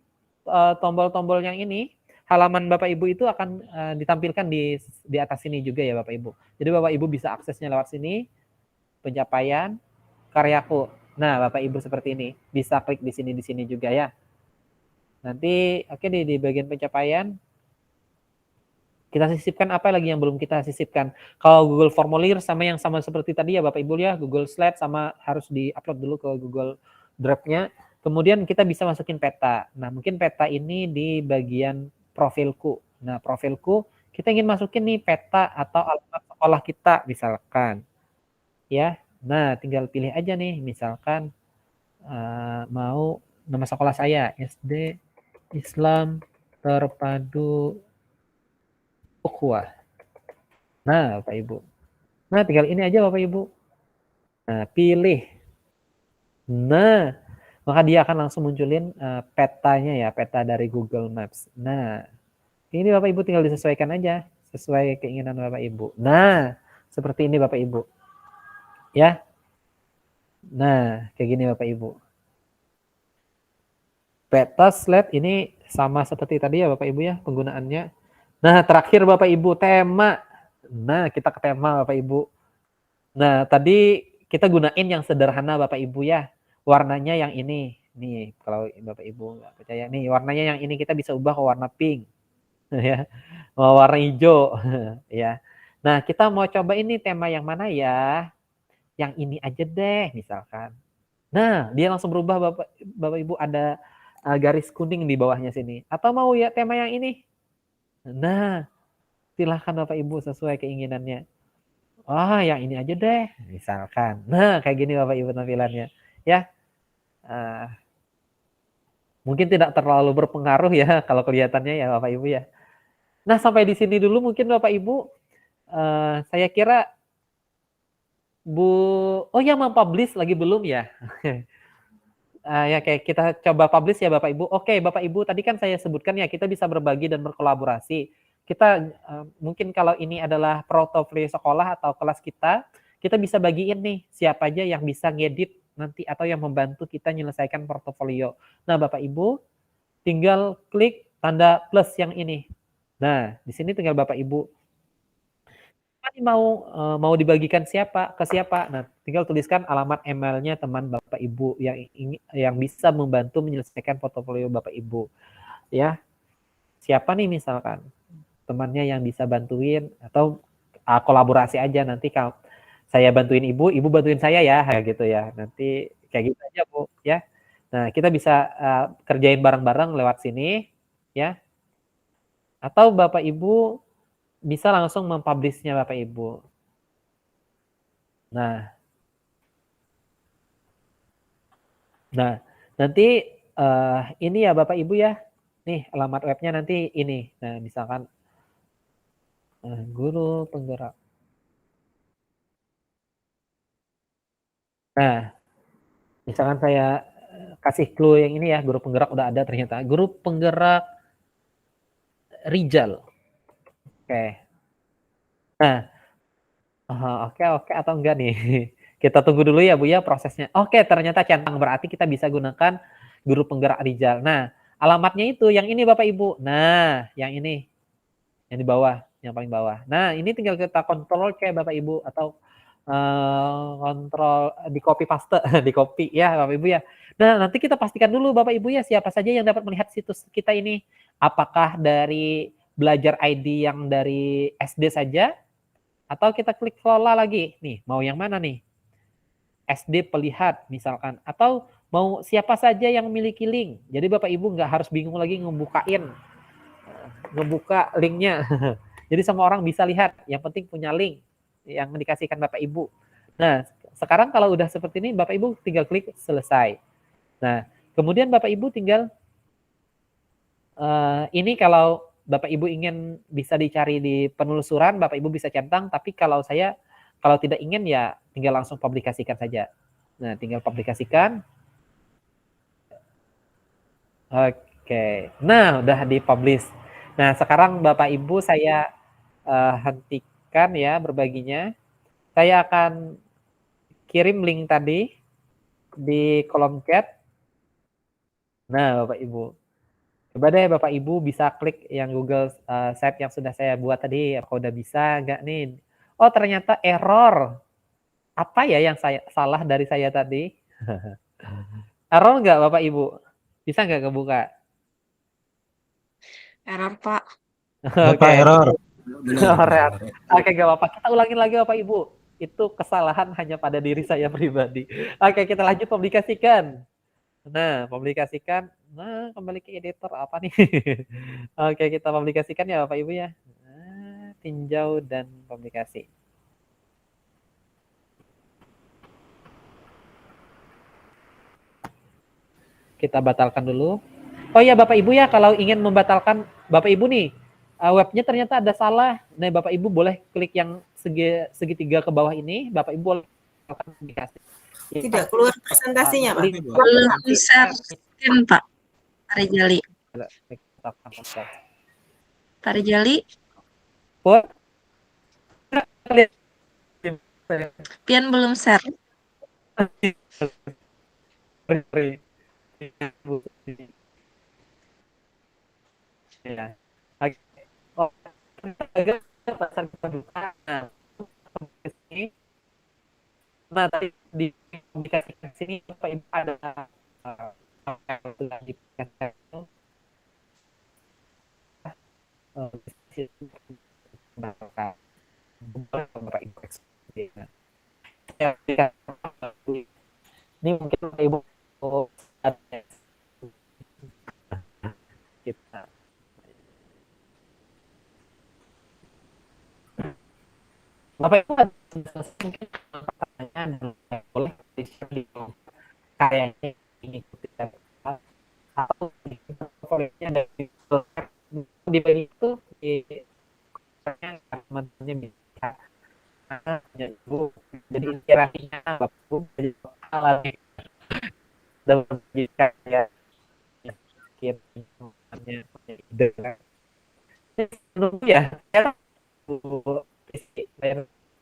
tombol-tombol yang ini, halaman Bapak Ibu itu akan ditampilkan di atas sini juga ya Bapak Ibu. Jadi Bapak Ibu bisa aksesnya lewat sini, pencapaian, karyaku. Nah, Bapak Ibu seperti ini. Bisa klik di sini juga ya. Nanti oke di bagian pencapaian kita sisipkan apa lagi yang belum kita sisipkan. Kalau Google Formulir sama yang sama seperti tadi ya Bapak Ibu ya, Google Slide sama harus di-upload dulu ke Google Drive-nya. Kemudian kita bisa masukin peta. Nah, mungkin peta ini di bagian profilku. Nah, profilku kita ingin masukin nih peta atau alamat sekolah kita misalkan. Ya. Nah, tinggal pilih aja nih, misalkan mau nama sekolah saya, SD Islam Terpadu Ukhuwah. Nah, Bapak Ibu. Nah, tinggal ini aja Bapak Ibu. Nah, pilih. Nah, maka dia akan langsung munculin petanya ya, peta dari Google Maps. Nah, ini Bapak Ibu tinggal disesuaikan aja, sesuai keinginan Bapak Ibu. Nah, seperti ini Bapak Ibu. Ya. Nah, kayak gini Bapak Ibu. Peta slide ini sama seperti tadi ya Bapak Ibu ya penggunaannya. Nah, terakhir Bapak Ibu tema. Nah, kita ke tema Bapak Ibu. Nah, tadi kita gunain yang sederhana Bapak Ibu ya. Warnanya yang ini. Nih, kalau Bapak Ibu nggak percaya nih, warnanya yang ini kita bisa ubah ke warna pink. Ya. Mau warna hijau ya. Nah, kita mau coba ini tema yang mana ya? Yang ini aja deh misalkan. Nah, dia langsung berubah Bapak Ibu ada garis kuning di bawahnya sini. Atau mau ya tema yang ini? Nah, silahkan Bapak Ibu sesuai keinginannya. Wah, yang ini aja deh, misalkan. Nah, kayak gini Bapak Ibu tampilannya. Ya, mungkin tidak terlalu berpengaruh ya kalau kelihatannya ya Bapak Ibu ya. Nah, sampai di sini dulu mungkin Bapak Ibu. Saya kira oh ya mempublish lagi belum ya? Ya kayak kita coba publish ya Bapak Ibu. Oke, Bapak Ibu tadi kan saya sebutkan ya kita bisa berbagi dan berkolaborasi. Kita mungkin kalau ini adalah portofolio sekolah atau kelas kita bisa bagiin nih siapa aja yang bisa ngedit nanti atau yang membantu kita menyelesaikan portofolio. Nah, Bapak Ibu tinggal klik tanda plus yang ini. Nah, di sini tinggal Bapak Ibu mau dibagikan ke siapa. Nah, tinggal tuliskan alamat emailnya teman Bapak Ibu yang bisa membantu menyelesaikan portofolio Bapak Ibu. Ya. Siapa nih misalkan temannya yang bisa bantuin atau kolaborasi aja nanti kalau saya bantuin Ibu bantuin saya ya, kayak gitu ya. Nanti kayak gitu aja, Bu, ya. Nah, kita bisa kerjain bareng-bareng lewat sini, ya. Atau Bapak Ibu bisa langsung mempublish-nya Bapak Ibu. Nah, nanti ini ya Bapak Ibu ya. Nih alamat webnya nanti ini. Nah, misalkan guru penggerak. Nah, misalkan saya kasih clue yang ini ya, guru penggerak udah ada ternyata. Guru penggerak Rijal. Oke, Nah, oke oke atau enggak nih? Kita tunggu dulu ya Bu ya prosesnya. Oke, ternyata centang berarti kita bisa gunakan guru penggerak Rijal. Nah, alamatnya itu yang ini Bapak Ibu. Nah, yang ini yang di bawah, yang paling bawah. Nah, ini tinggal kita kontrol C Bapak Ibu atau kontrol di copy paste, di copy ya Bapak Ibu ya. Nah, nanti kita pastikan dulu Bapak Ibu ya siapa saja yang dapat melihat situs kita ini. Apakah dari belajar ID yang dari SD saja atau kita klik kelola lagi. Nih, mau yang mana nih? SD pelihat misalkan atau mau siapa saja yang memiliki link. Jadi Bapak Ibu nggak harus bingung lagi ngebuka linknya. Jadi semua orang bisa lihat. Yang penting punya link yang dikasihkan Bapak Ibu. Nah, sekarang kalau udah seperti ini, Bapak Ibu tinggal klik selesai. Nah, kemudian Bapak Ibu tinggal ini kalau Bapak Ibu ingin bisa dicari di penelusuran, Bapak Ibu bisa centang. Tapi kalau tidak ingin ya tinggal langsung publikasikan saja. Nah, tinggal publikasikan. Oke. Nah, udah dipublish. Nah, sekarang Bapak Ibu saya hentikan ya berbaginya. Saya akan kirim link tadi di kolom chat. Nah, Bapak Ibu. Coba deh Bapak Ibu bisa klik yang Google Sheet yang sudah saya buat tadi. Apa udah bisa nggak nih? Oh, ternyata error. Apa ya yang salah dari saya tadi? Error nggak Bapak Ibu? Bisa nggak kebuka? Error, Pak. Oke. Error. Benar. Oke, gak apa-apa. Kita ulangin lagi Bapak Ibu. Itu kesalahan hanya pada diri saya pribadi. Oke, kita lanjut publikasikan. Nah, publikasikan. Nah, kembali ke editor apa nih? Oke, kita publikasikan ya Bapak Ibu ya. Nah, tinjau dan publikasi. Kita batalkan dulu. Oh ya Bapak Ibu ya, kalau ingin membatalkan Bapak Ibu nih, webnya ternyata ada salah. Nah, Bapak Ibu boleh klik yang segitiga ke bawah ini. Bapak Ibu boleh publikasi. Tidak keluar presentasinya, Pak. Belum share screen, Pak. Pak Rijali. Pak Rijali, Pian belum share. Ya. Oh, agak pasar kita buka. Nah, tadi di publikasikan sini Bapak Ibu ada di itu ini mungkin Bapak Ibu ada kita Bapak Ibu ada mungkin pertanyaan yang boleh di-share di kayaknya ini atau di portfolionya dari di itu di teman-temannya bisa jadi inspirasinya Bapak Ibu jadi lagi dan bisa ya mungkin punya ide menunggu ya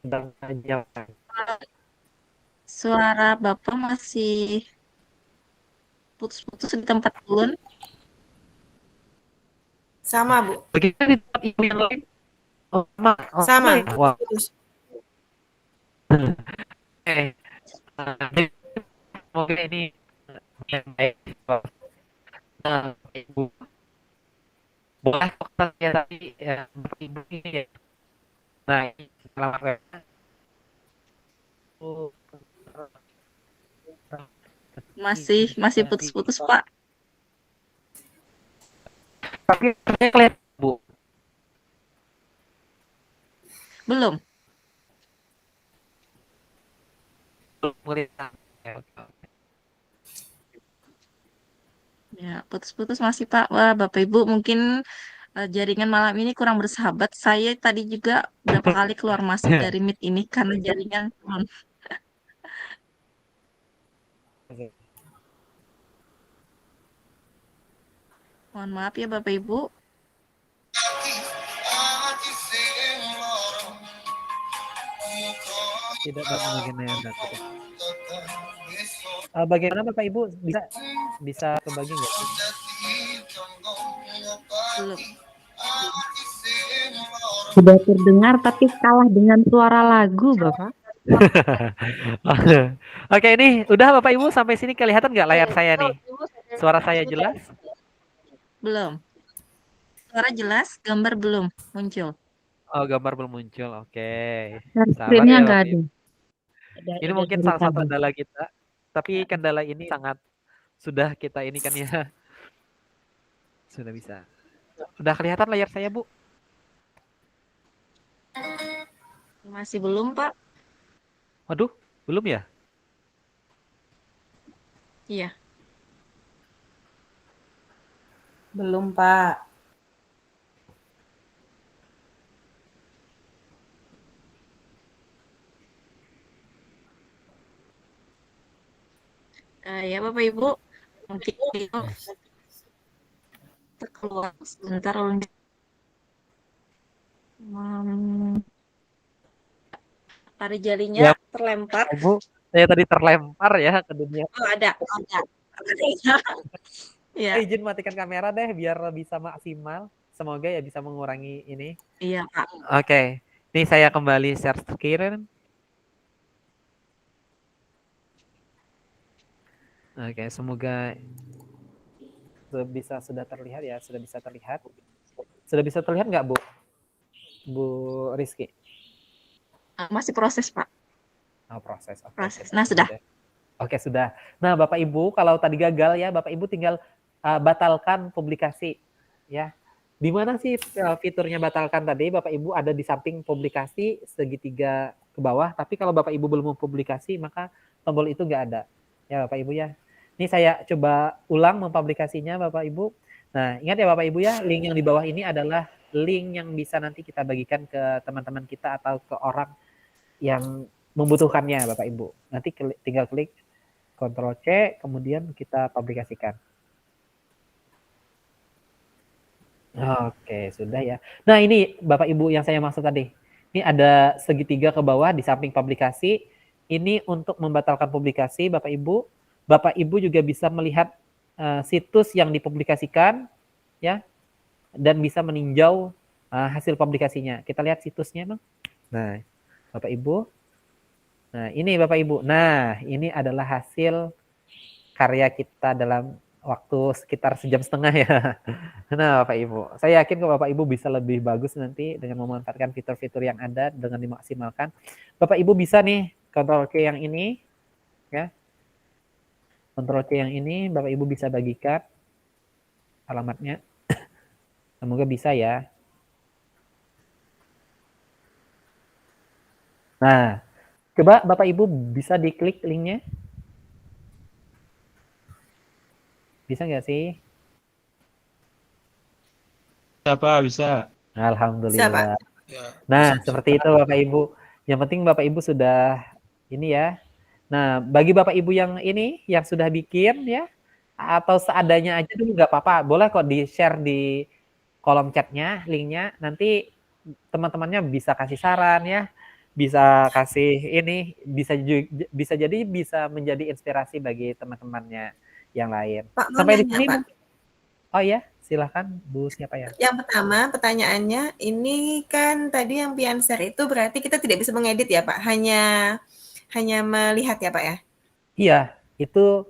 sedang menjalankan. Suara Bapak masih putus-putus di tempat Bun. Sama, Bu. Begitu di tempat Ibu yang lain. Oh, Sama. Wah. Putus. Semoga ini yang baik. Nah, Ibu boleh ya tadi ya Ibu ini ya. Nah, ini selamat Masih putus-putus, Pak. Tapi saya kelihatan Bu. Belum. Kelihatan. Ya, putus-putus masih, Pak. Wah, Bapak Ibu mungkin jaringan malam ini kurang bersahabat. Saya tadi juga berapa kali keluar masuk dari Meet ini karena jaringan. Mohon maaf ya Bapak Ibu. Tidak dapat bagian data. Bagaimana Bapak Ibu bisa kebagi nggak? Belum. Sudah terdengar tapi kalah dengan suara lagu, Bapak. Oke, ini udah Bapak Ibu sampai sini kelihatan nggak layar saya nih? Suara saya jelas? Belum. Suara jelas, gambar belum muncul. Oh, gambar belum muncul. Oke. Share Sabar screen-nya ya nggak Bapak ada. Ibu. Ini mungkin Dari salah satu tadi. kendala kita. Tapi kendala ini sangat sudah kita ini kan ya. Sudah bisa. Udah kelihatan layar saya, Bu? Masih belum, Pak? Waduh, belum ya? Iya. Belum, Pak. Ya, Bapak Ibu, mungkin kita keluar sebentar. Tari jalinya Ya, terlempar. Bu. Saya tadi terlempar ya ke dunia. Oh, ada. Ya, Izin matikan kamera deh biar bisa maksimal. Semoga ya bisa mengurangi ini. iya, Pak. Oke. Ini saya kembali share screen. Oke, semoga sudah terlihat ya, sudah bisa terlihat. Sudah bisa terlihat nggak, Bu? Bu Rizky? Masih proses, Pak. Oh, proses. Okay. Proses. Nah, sudah. Oke, sudah. Nah, Bapak Ibu, kalau tadi gagal ya, Bapak Ibu tinggal batalkan publikasi ya. Di mana sih fiturnya batalkan tadi? Bapak Ibu ada di samping publikasi segitiga ke bawah, tapi kalau Bapak Ibu belum mempublikasi, maka tombol itu nggak ada. Ya, Bapak Ibu ya. Ini saya coba ulang mempublikasinya, Bapak Ibu. Nah, ingat ya Bapak Ibu ya, link yang di bawah ini adalah link yang bisa nanti kita bagikan ke teman-teman kita atau ke orang yang membutuhkannya, Bapak Ibu. Nanti tinggal klik Ctrl C, kemudian kita publikasikan. Oke, sudah ya. Nah, ini Bapak Ibu yang saya maksud tadi. Ini ada segitiga ke bawah di samping publikasi. Ini untuk membatalkan publikasi, Bapak Ibu. Bapak Ibu juga bisa melihat situs yang dipublikasikan, ya, dan bisa meninjau hasil publikasinya. Kita lihat situsnya, Bang. Nah, Bapak Ibu. Nah, ini Bapak Ibu. Nah, ini adalah hasil karya kita dalam waktu sekitar 1,5 jam ya. Nah, Bapak Ibu, saya yakin kalau Bapak Ibu bisa lebih bagus nanti dengan memanfaatkan fitur-fitur yang ada dengan dimaksimalkan. Bapak Ibu bisa nih Ctrl C yang ini, ya. Ctrl C yang ini, Bapak Ibu bisa bagikan alamatnya. Semoga bisa ya. Nah, coba Bapak Ibu bisa diklik linknya. Bisa nggak sih? Siapa bisa? Alhamdulillah. Nah, seperti itu Bapak Ibu. Yang penting Bapak Ibu sudah ini ya. Nah, bagi Bapak Ibu yang ini, yang sudah bikin ya, atau seadanya aja dulu nggak apa-apa. Boleh kok di-share di kolom chatnya, linknya. Nanti teman-temannya bisa kasih saran ya, bisa kasih ini, bisa jadi bisa menjadi inspirasi bagi teman-temannya yang lain. Pak, Sampai di nanya, sini. Pak. Oh ya, silahkan Bu siapa ya? Yang pertama pertanyaannya, ini kan tadi yang pian share itu berarti kita tidak bisa mengedit ya Pak, hanya melihat ya Pak ya? Iya, itu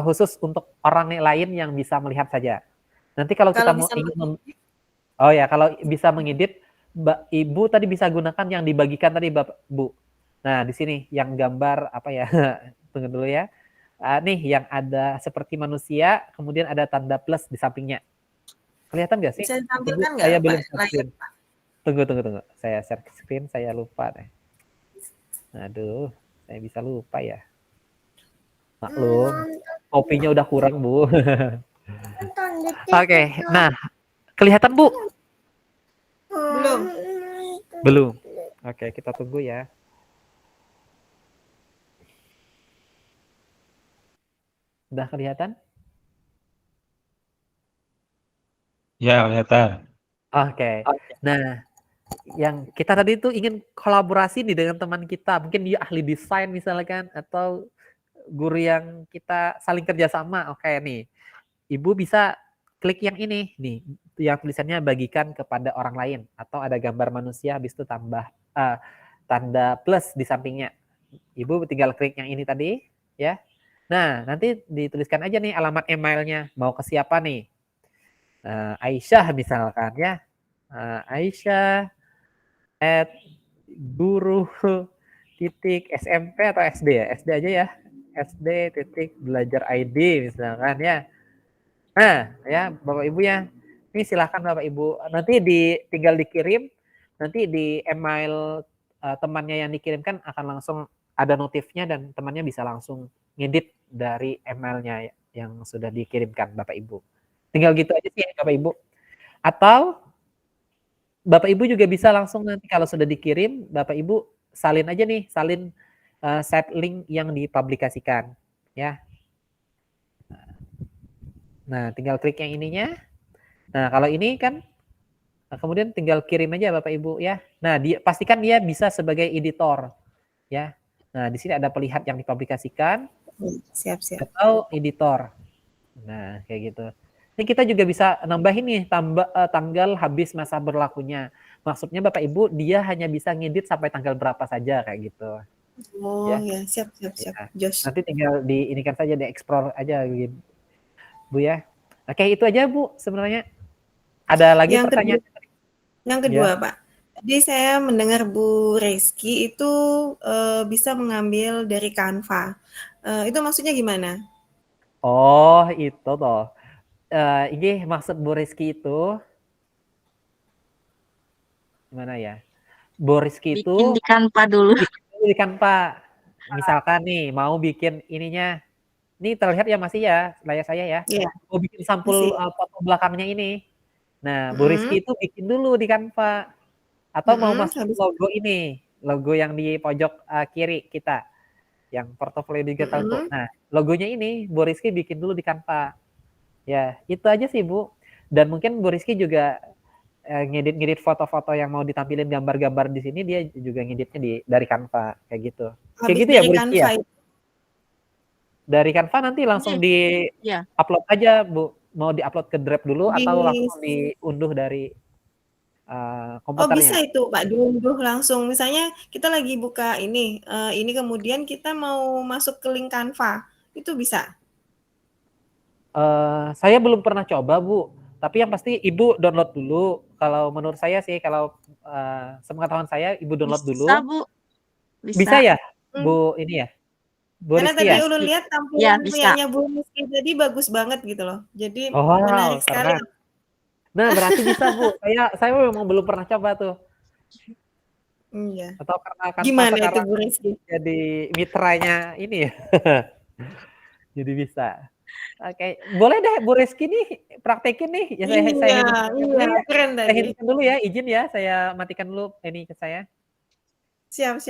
khusus untuk orang lain yang bisa melihat saja. Nanti kalau kita mau ingin oh ya, kalau bisa mengedit, Ibu tadi bisa gunakan yang dibagikan tadi Bapak Bu. Nah, di sini yang gambar apa ya? Tunggu dulu ya. Nih yang ada seperti manusia, kemudian ada tanda plus di sampingnya. Kelihatan nggak sih? Bisa ditampilkan nggak Saya Pak? belum share screen. Tunggu. Saya share screen, saya lupa deh. Aduh, saya bisa lupa ya. Maklum, kopinya udah kurang Bu. Oke, nah kelihatan Bu? Belum. Oke, kita tunggu ya. Udah kelihatan? Ya, kelihatan. Oke. Nah, yang kita tadi tuh ingin kolaborasi nih dengan teman kita, mungkin dia ahli desain misalkan, atau guru yang kita saling kerjasama. Oke nih, Ibu bisa klik yang ini nih, yang tulisannya bagikan kepada orang lain, atau ada gambar manusia, habis itu tambah tanda plus di sampingnya. Ibu tinggal klik yang ini tadi, ya. Nah, nanti dituliskan aja nih alamat emailnya, mau ke siapa nih. Aisyah misalkan ya. Aisyah @guru titik SMP atau SD ya? SD aja ya. SD titik belajar ID misalkan ya. Nah, ya Bapak Ibu ya. Ini silahkan Bapak Ibu. Nanti tinggal dikirim. Nanti di email temannya yang dikirimkan akan langsung ada notifnya dan temannya bisa langsung ngedit dari emailnya yang sudah dikirimkan Bapak Ibu. Tinggal gitu aja sih Bapak Ibu. Atau Bapak Ibu juga bisa langsung nanti kalau sudah dikirim, Bapak Ibu salin aja nih, set link yang dipublikasikan, ya. Nah, tinggal klik yang ininya. Nah, kalau ini kan, kemudian tinggal kirim aja Bapak Ibu ya. Nah, pastikan dia bisa sebagai editor, ya. Nah, di sini ada pelihat yang dipublikasikan, Siap-siap. atau editor. Nah, kayak gitu. Ini kita juga bisa nambahin nih tanggal habis masa berlakunya. Maksudnya Bapak Ibu dia hanya bisa ngedit sampai tanggal berapa saja kayak gitu. Oh ya, siap. Ya. Josh. Nanti tinggal diinikan saja, di-explore aja gitu. Bu ya. Oke, itu aja Bu sebenarnya. Ada lagi pertanyaan? Yang kedua, Pak. Tadi saya mendengar Bu Reski itu bisa mengambil dari Canva. Itu maksudnya gimana? Oh, itu toh. Ini maksud Bu Rizky itu gimana ya? Bu Rizky itu Bikin di Canva dulu. di Canva. Misalkan nih mau bikin ininya. Ini terlihat ya masih ya layar saya ya. Iya. Mau bikin sampul foto belakangnya ini. Nah, Bu Rizky itu bikin dulu di Canva. Atau mau masuk logo ini, logo yang di pojok kiri kita, yang portofolio digital tuh. Nah, logonya ini Bu Rizky bikin dulu di Canva. Ya, itu aja sih Bu. Dan mungkin Bu Rizky juga ngedit foto-foto yang mau ditampilin gambar-gambar di sini, dia juga ngeditnya dari Canva kayak gitu. Kayak gitu ya Bu Rizky ya? Dari Canva nanti langsung di-upload aja Bu. Mau di-upload ke Drive dulu atau langsung diunduh dari komputernya? Oh bisa itu Pak, diunduh langsung. Misalnya kita lagi buka ini kemudian kita mau masuk ke link Canva, itu bisa? Saya belum pernah coba Bu, tapi yang pasti Ibu download dulu. Kalau menurut saya sih, kalau sepengetahuan saya Ibu download dulu. Bisa Bu. Bisa ya Bu ini ya? Bu Karena Rizky tadi ya? ulun lihat tampilan punyanya Bu Rizky tadi bagus banget gitu loh. Jadi menarik sekali. Nah, berarti bisa Bu. Saya memang belum pernah coba tuh. Iya. Atau karena gimana itu Bu Rizky? Jadi mitranya ini ya. Jadi bisa. Oke, boleh deh Bu Rizky nih praktekin nih. Ya saya keren tadi. Saya hidupkan dulu ya, izin ya. Saya matikan dulu ini ke saya. Siap.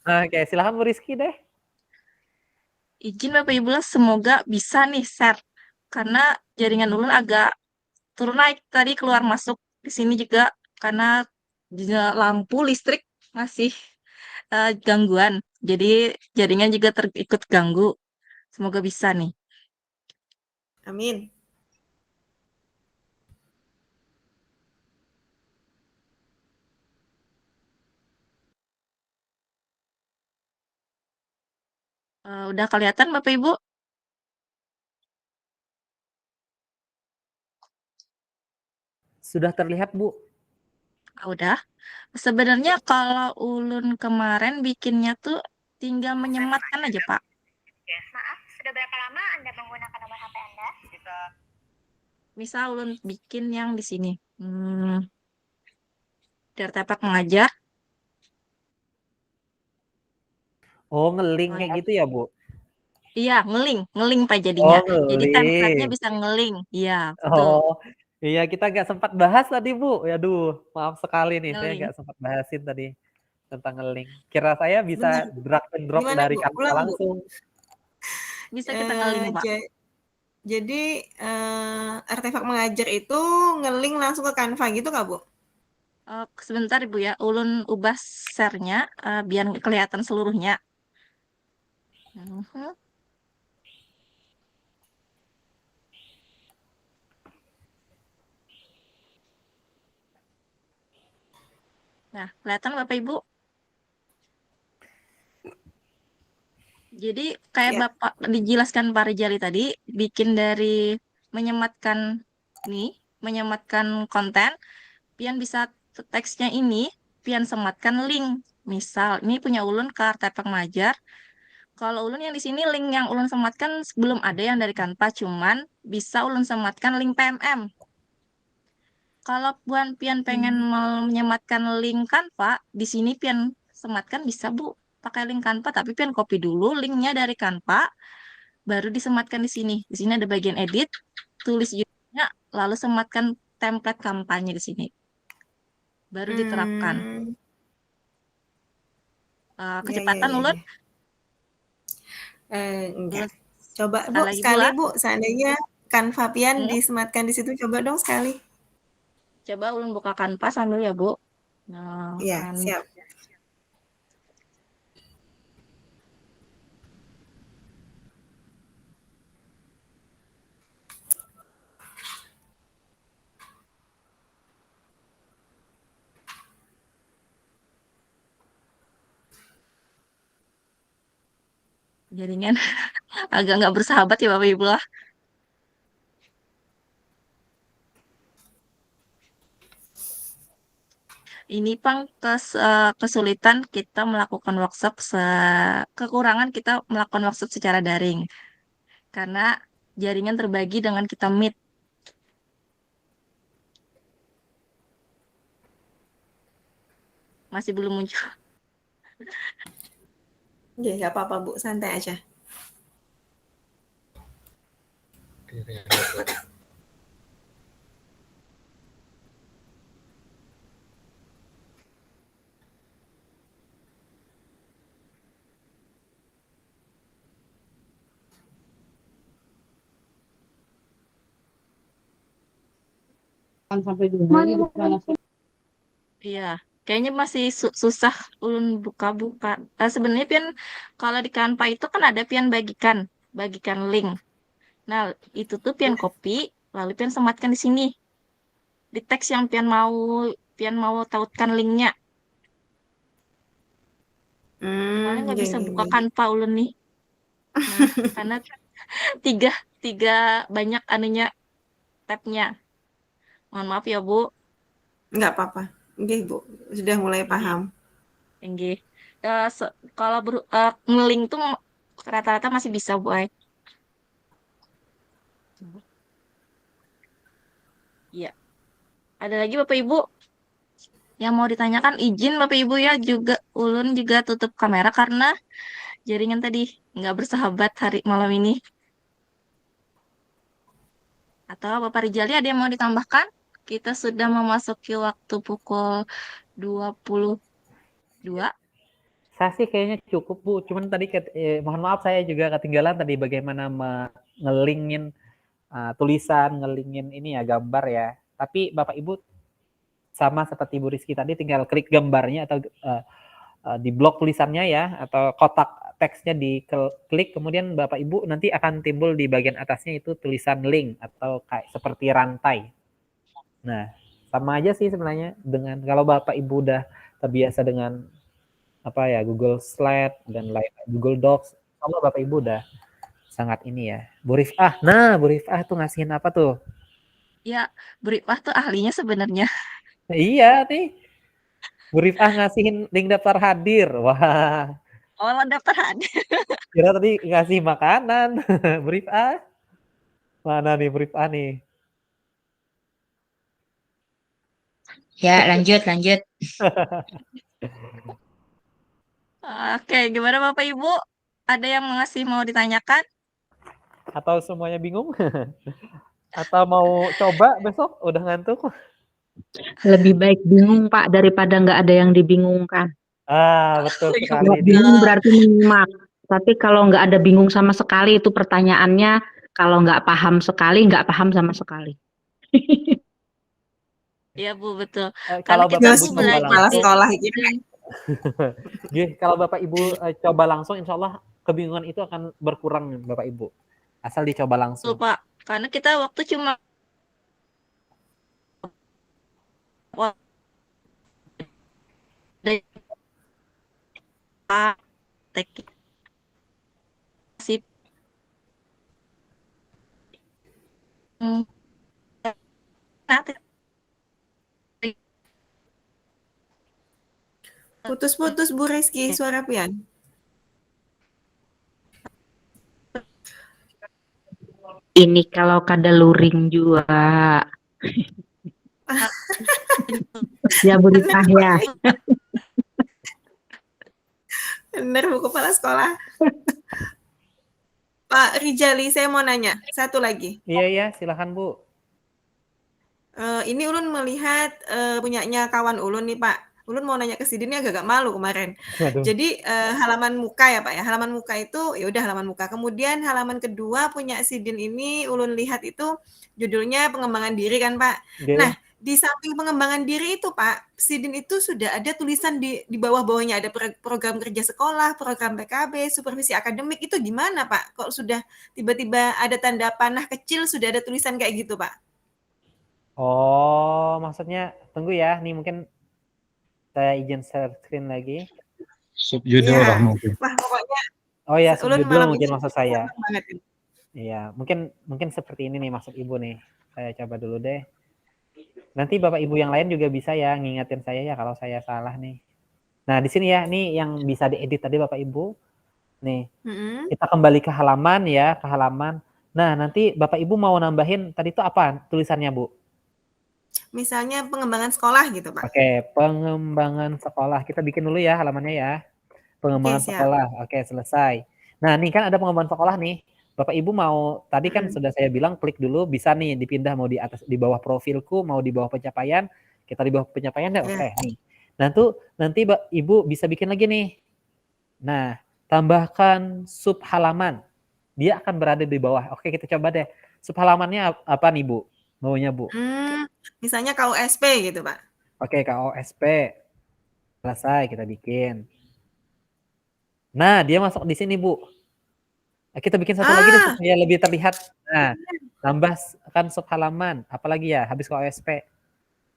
Oke, silakan Bu Rizky deh. Izin Bapak Ibu, semoga bisa nih share. Karena jaringan ulun agak turun naik tadi keluar masuk di sini juga karena lampu listrik masih gangguan. Jadi jaringan juga ikut ganggu. Semoga bisa nih. Amin. Udah kelihatan Bapak Ibu? Sudah terlihat Bu. Udah. Sebenarnya kalau ulun kemarin bikinnya tuh tinggal menyematkan aja Pak. Maaf, sudah berapa lama Anda menggunakan nomor HP Anda? Misal ulun bikin yang di sini. Artefak mengajar. Oh, ngeling kayak gitu ya Bu? Iya, ngeling Pak jadinya. Jadi template-nya bisa ngeling. Iya, betul. Oh, iya kita nggak sempat bahas tadi Bu. Aduh, maaf sekali nih, saya nggak sempat bahasin tadi tentang ngeling. Kira saya bisa drag and drop dari Canva langsung. Bisa kita ngeling Pak. Jadi artefak mengajar itu ngeling langsung ke Canva gitu Kak Bu? Sebentar Ibu ya, ulun ubah share-nya biar kelihatan seluruhnya. Mhm. Nah, kelihatan Bapak Ibu? Jadi kayak Ya. Bapak dijelaskan Pak Rijali tadi, bikin dari menyematkan menyematkan konten, pian bisa teksnya ini, pian sematkan link. Misal, ini punya ulun ke Artefak Majar. Kalau ulun yang di sini link yang ulun sematkan belum ada yang dari Canva, cuman bisa ulun sematkan link PMM. Kalau buan pian pengen menyematkan link Canva, di sini pian sematkan bisa Bu, pakai link Canva, tapi pian copy dulu linknya dari Canva, baru disematkan di sini. Di sini ada bagian edit, tulis judulnya, lalu sematkan template kampanye di sini. Baru diterapkan. Kecepatan ulun? Enggak. Coba Sekali Bu, lagi, Bu, sekali lah. Bu, seandainya Canva pian Hmm. disematkan di situ, coba dong sekali. Coba ulun buka Canva sambil ya Bu. Nah, Iya, kan. siap. Jaringan agak nggak bersahabat ya Bapak Ibu lah. Ini Pang kesulitan kita melakukan workshop, kekurangan kita melakukan workshop secara daring. Karena jaringan terbagi dengan kita meet. Masih belum muncul. Oke, nggak apa-apa Bu, santai aja. Sampai 2 hari Iya, kayaknya masih susah ulun buka-buka. Sebenarnya pian kalau di Canva itu kan ada pian bagikan link. Nah, itu tuh pian copy, lalu pian sematkan di sini. Di teks yang pian mau tautkan linknya. Soalnya nggak bisa buka Canva ulun nih. Nah, karena tiga tiga banyak anunya tabnya. Mohon maaf ya Bu. Nggak apa-apa. Oke Bu, sudah mulai paham. Nggih. Kalau ngeling tuh rata-rata masih bisa Bu. Iya. Ada lagi Bapak Ibu yang mau ditanyakan, izin Bapak Ibu ya, juga ulun juga tutup kamera karena jaringan tadi nggak bersahabat hari malam ini. Atau Bapak Rijali ada yang mau ditambahkan? Kita sudah memasuki waktu pukul 22. Saya sih kayaknya cukup Bu, cuman tadi mohon maaf saya juga ketinggalan tadi bagaimana ngelingin tulisan, ngelingin ini ya gambar ya. Tapi Bapak Ibu sama seperti Bu Rizky tadi tinggal klik gambarnya atau di blok tulisannya ya, atau kotak teksnya diklik, kemudian Bapak Ibu nanti akan timbul di bagian atasnya itu tulisan link atau kayak seperti rantai. Nah, sama aja sih sebenarnya dengan kalau Bapak Ibu udah terbiasa dengan apa ya Google Slide dan lain Google Docs, kalau Bapak Ibu udah sangat ini ya. Bu Rifah, nah Bu Rifah tuh ngasihin apa tuh? Ya, Bu Rifah tuh ahlinya sebenarnya. Iya nih, Bu Rifah ngasihin link daftar hadir. Wah, Oh, daftar hadir. kira tadi ngasih makanan. Bu Rifah, mana nih Bu Rifah nih? Ya, lanjut. Oke, gimana Bapak Ibu? Ada yang mau ditanyakan? Atau semuanya bingung? Atau mau coba besok? Udah ngantuk? Lebih baik bingung Pak daripada nggak ada yang dibingungkan. Betul sekali Kalau nih. bingung berarti menyimak. Tapi kalau nggak ada bingung sama sekali itu pertanyaannya, kalau nggak paham sekali, nggak paham sama sekali. Iya Bu, betul. Karena Kalau kita Bapak Jos, Ibu tuh coba Bu, belajar kepala langsung, sekolah gitu. disiplin. Gih, kalau Bapak Ibu coba langsung, insya Allah kebingungan itu akan berkurang Bapak Ibu. Asal dicoba Betul langsung. Pak, karena kita waktu cuma dari Pak teknik sip. Nanti Putus-putus Bu Rizky, suara Pian. Ini kalau kada luring juga. Ya Bu Rifah ya. Bener Bu kepala sekolah. Pak Rijali, saya mau nanya satu lagi. Iya, silakan Bu. Ini Ulun melihat punyanya kawan Ulun nih Pak. Ulun mau nanya ke Sidin ini agak malu kemarin. Waduh. Jadi halaman muka ya Pak ya. Halaman muka itu ya udah halaman muka. Kemudian halaman kedua punya Sidin ini Ulun lihat itu judulnya pengembangan diri kan Pak. Oke. Nah, di samping pengembangan diri itu Pak, Sidin itu sudah ada tulisan di bawah-bawahnya ada program kerja sekolah, program PKB, supervisi akademik itu gimana Pak? Kok sudah tiba-tiba ada tanda panah kecil sudah ada tulisan kayak gitu Pak? Oh, maksudnya tunggu ya. Nih mungkin saya izin share screen lagi. Subjudul lah mungkin. Wah, pokoknya Oh ya, Ulun subjudul malam mungkin ini maksud saya. senang banget ini. Iya, mungkin seperti ini nih maksud Ibu nih. Saya coba dulu deh. Nanti Bapak Ibu yang lain juga bisa ya ngingetin saya ya kalau saya salah nih. Nah, di sini ya, nih yang bisa diedit tadi Bapak Ibu. Nih, kita kembali ke halaman ya, ke halaman. Nah, nanti Bapak Ibu mau nambahin tadi itu apa tulisannya, Bu? Misalnya pengembangan sekolah gitu, Pak. Oke, pengembangan sekolah. Kita bikin dulu ya halamannya ya. Pengembangan Oke, siap. sekolah. Oke, selesai. Nah, nih kan ada pengembangan sekolah nih. Bapak Ibu mau, tadi kan sudah saya bilang klik dulu, bisa nih dipindah mau di atas, di bawah profilku, mau di bawah pencapaian. Kita di bawah pencapaian deh, oke nih. Nanti Ibu bisa bikin lagi nih. Nah, tambahkan sub halaman. Dia akan berada di bawah. Oke, kita coba deh. Sub halamannya apa nih, Bu? Maunya, Bu? Misalnya KUSP gitu, Pak. Oke, KUSP. Selesai, kita bikin. Nah, dia masuk di sini, Bu. Kita bikin satu lagi deh supaya lebih terlihat. Nah, tambahkan sub halaman. Apalagi ya, habis KUSP.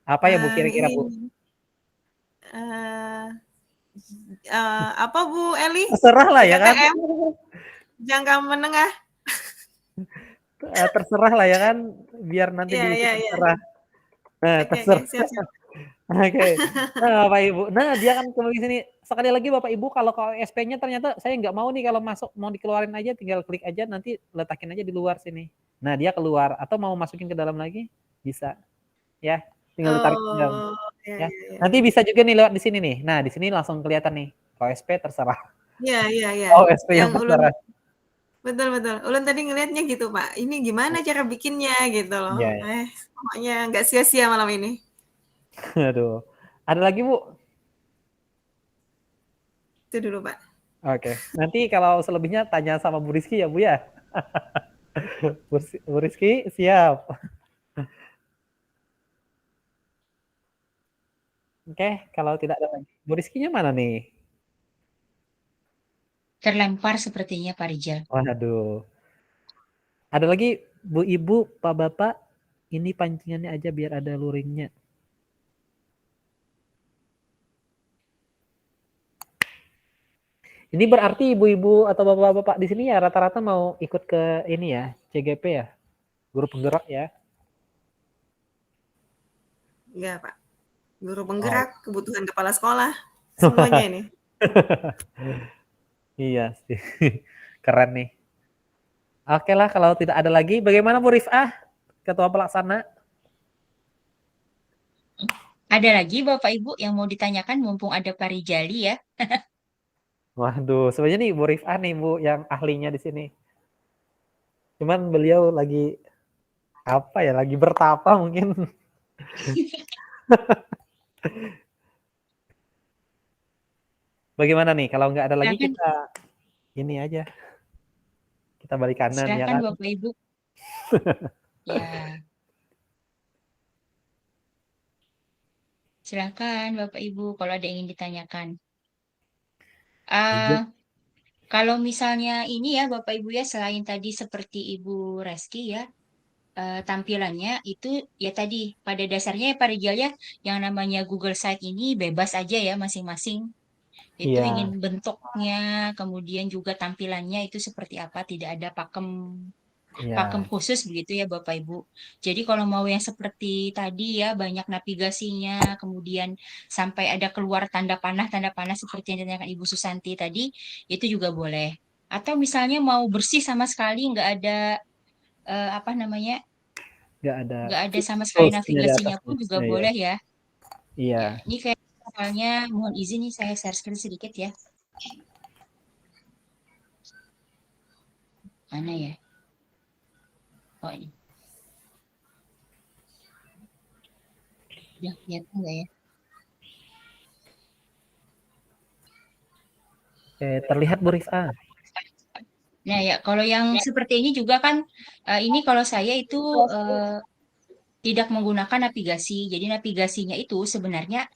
Apa ya, Bu, kira-kira, Bu? Apa, Bu Eli? Terserah lah ya kan? PKM, jangka menengah. Terserah lah ya kan, biar nanti terserah. Nah, terserah. Oke. Nah, Bapak Ibu. Nah, dia kan kembali sini. Sekali lagi Bapak Ibu, kalau KUSP-nya ternyata saya nggak mau nih kalau masuk, mau dikeluarin aja, tinggal klik aja, nanti letakin aja di luar sini. Nah, dia keluar. Atau mau masukin ke dalam lagi, bisa. Ya, tinggal ditarik ke dalam. Ya. Nanti bisa juga nih lewat di sini nih. Nah, di sini langsung kelihatan nih. KUSP terserah. Iya. KUSP yang terserah. Betul. Ulun tadi ngelihatnya gitu, Pak. Ini gimana cara bikinnya gitu loh. Ya. Pokoknya nggak sia-sia malam ini. Aduh. Ada lagi, Bu? Itu dulu, Pak. Oke. Nanti kalau selebihnya tanya sama Bu Rizky ya, Bu ya. Bu Rizky, siap. Oke, kalau tidak ada lagi. Bu Rizky-nya mana nih? Terlempar sepertinya Pak Rijal. Waduh. Ada lagi Bu Ibu, Pak Bapak, ini pancingannya aja biar ada luringnya. Ini berarti ibu-ibu atau bapak-bapak di sini ya rata-rata mau ikut ke ini ya, CGP ya, guru penggerak ya? Enggak, Pak. Guru penggerak, kebutuhan kepala sekolah, semuanya ini. Iya sih, keren nih. Oke lah, kalau tidak ada lagi, bagaimana Bu Rifah, Ketua Pelaksana? Ada lagi Bapak Ibu yang mau ditanyakan mumpung ada Pak Rijali ya? Waduh, sebenarnya nih Bu Rifah nih Bu yang ahlinya di sini. Cuman beliau lagi apa ya, lagi bertapa mungkin. Bagaimana nih kalau nggak ada lagi kita ini aja. Kita balik kanan ya kan. Bapak Ibu. Ya. Silakan Bapak Ibu kalau ada yang ingin ditanyakan. Izin. Kalau misalnya ini ya Bapak Ibu ya, selain tadi seperti Ibu Reski ya, tampilannya itu ya tadi pada dasarnya ya Pak Rijal ya, yang namanya Google Site ini bebas aja ya masing-masing. Itu Iya. ingin bentuknya, kemudian juga tampilannya itu seperti apa, tidak ada pakem Iya. khusus begitu ya Bapak Ibu. Jadi kalau mau yang seperti tadi ya banyak navigasinya, kemudian sampai ada keluar tanda panah seperti yang ditanyakan Ibu Susanti tadi, itu juga boleh. Atau misalnya mau bersih sama sekali nggak ada apa namanya, Nggak ada nggak ada sama sekali toolsnya di navigasinya pun atasnya. juga Iya. boleh ya. Iya. Ya, ini kayak misalnya mohon izin nih saya share screen sedikit ya. Mana ya? Oh ini. Udah kelihatan nggak ya? Terlihat Bu Rifah. Nah ya, kalau yang seperti ini juga kan, ini kalau saya itu tidak menggunakan navigasi. Jadi navigasinya itu sebenarnya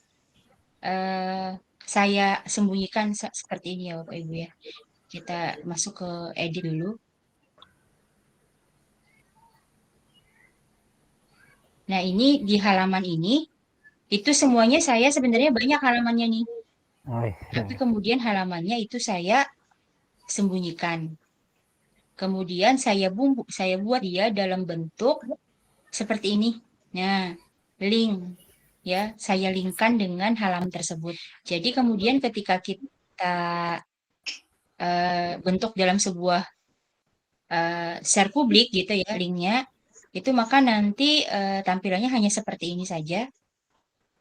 saya sembunyikan seperti ini ya Bapak Ibu ya. Kita masuk ke edit dulu. Nah ini di halaman ini, itu semuanya saya sebenarnya banyak halamannya nih. Oh, iya. Tapi kemudian halamannya itu saya sembunyikan. Kemudian saya buat dia dalam bentuk seperti ini. Nah, link ya, saya linkkan dengan halaman tersebut. Jadi kemudian ketika kita bentuk dalam sebuah share publik gitu ya linknya, itu maka nanti tampilannya hanya seperti ini saja.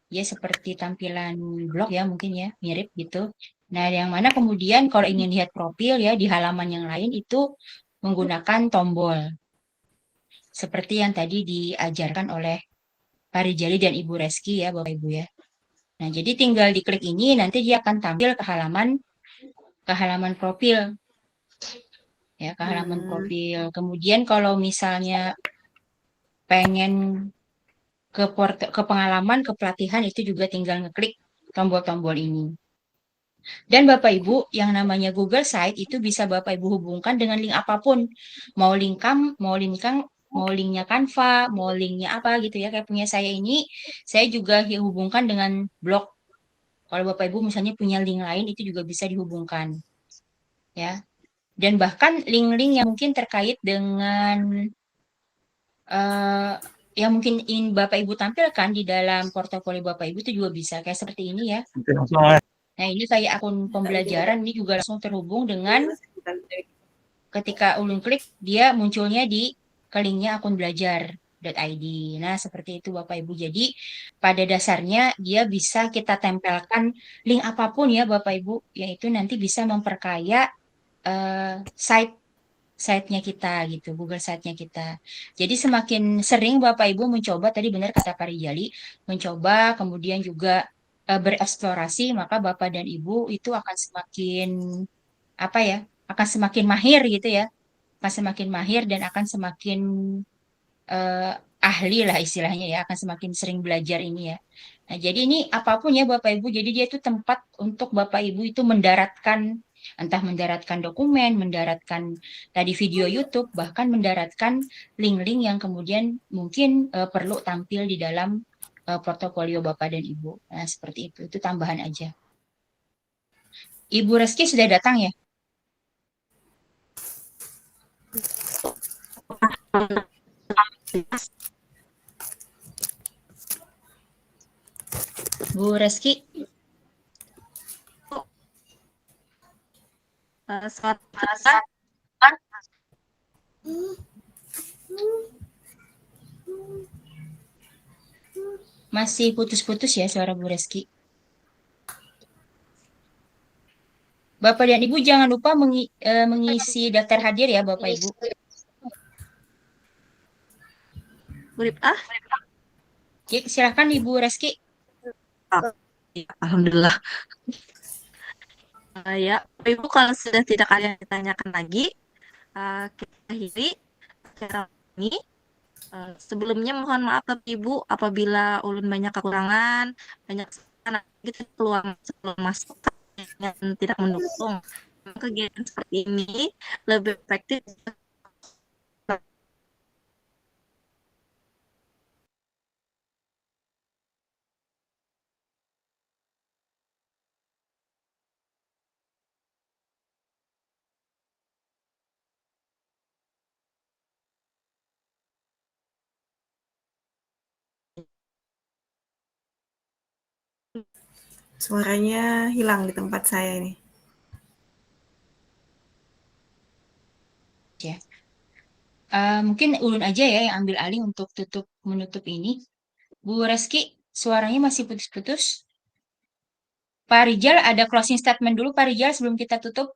Ya seperti tampilan blog ya mungkin ya, mirip gitu. Nah, yang mana kemudian kalau ingin lihat profil ya di halaman yang lain itu menggunakan tombol. Seperti yang tadi diajarkan oleh Pak Rijali dan Ibu Reski ya Bapak Ibu ya. Nah, jadi tinggal diklik ini nanti dia akan tampil ke halaman profil. Ya, ke halaman profil. Kemudian kalau misalnya pengen ke pengalaman, ke pelatihan itu juga tinggal ngeklik tombol-tombol ini. Dan Bapak Ibu, yang namanya Google Site itu bisa Bapak Ibu hubungkan dengan link apapun. Mau linknya Canva, mau linknya apa gitu ya. Kayak punya saya ini, saya juga hubungkan dengan blog. Kalau Bapak Ibu misalnya punya link lain itu juga bisa dihubungkan. Ya. Dan bahkan link-link yang mungkin terkait dengan yang mungkin ingin Bapak Ibu tampilkan di dalam portofolio Bapak Ibu itu juga bisa. Kayak seperti ini ya. Nah, ini kayak akun pembelajaran, ini juga langsung terhubung dengan ketika ulun klik, dia munculnya di ke linknya akun belajar.id. Nah, seperti itu Bapak Ibu. Jadi, pada dasarnya dia bisa kita tempelkan link apapun ya Bapak Ibu, yaitu nanti bisa memperkaya site-nya kita gitu, Google Site-nya kita. Jadi semakin sering Bapak Ibu mencoba, tadi benar kata Pak Rijali, mencoba kemudian juga bereksplorasi, maka Bapak dan Ibu itu akan semakin apa ya? Akan semakin mahir gitu ya. Akan semakin mahir dan akan semakin ahli lah istilahnya ya, akan semakin sering belajar ini ya. Nah, jadi ini apapun ya Bapak Ibu, jadi dia itu tempat untuk Bapak Ibu itu mendaratkan, entah mendaratkan dokumen, mendaratkan tadi video YouTube, bahkan mendaratkan link-link yang kemudian mungkin perlu tampil di dalam portofolio Bapak dan Ibu. Nah, seperti itu tambahan aja. Ibu Reski sudah datang ya? Bu Reski? Masih putus-putus ya suara Bu Reski. Bapak dan Ibu jangan lupa mengisi daftar hadir ya Bapak Ibu. Ya, silakan Ibu Reski. Alhamdulillah. Ya, Ibu kalau sudah tidak ada yang ditanyakan lagi, kita akhiri acara ini. Sebelumnya mohon maaf Bapak Ibu apabila ulun banyak kekurangan, banyak kesalahan, kita peluang sebelum masuk yang tidak mendukung. Kegiatan seperti ini lebih efektif. Suaranya hilang di tempat saya ini. Ya. Mungkin ulun aja ya yang ambil alih untuk menutup ini. Bu Reski, suaranya masih putus-putus. Pak Rijal, ada closing statement dulu Pak Rijal sebelum kita tutup.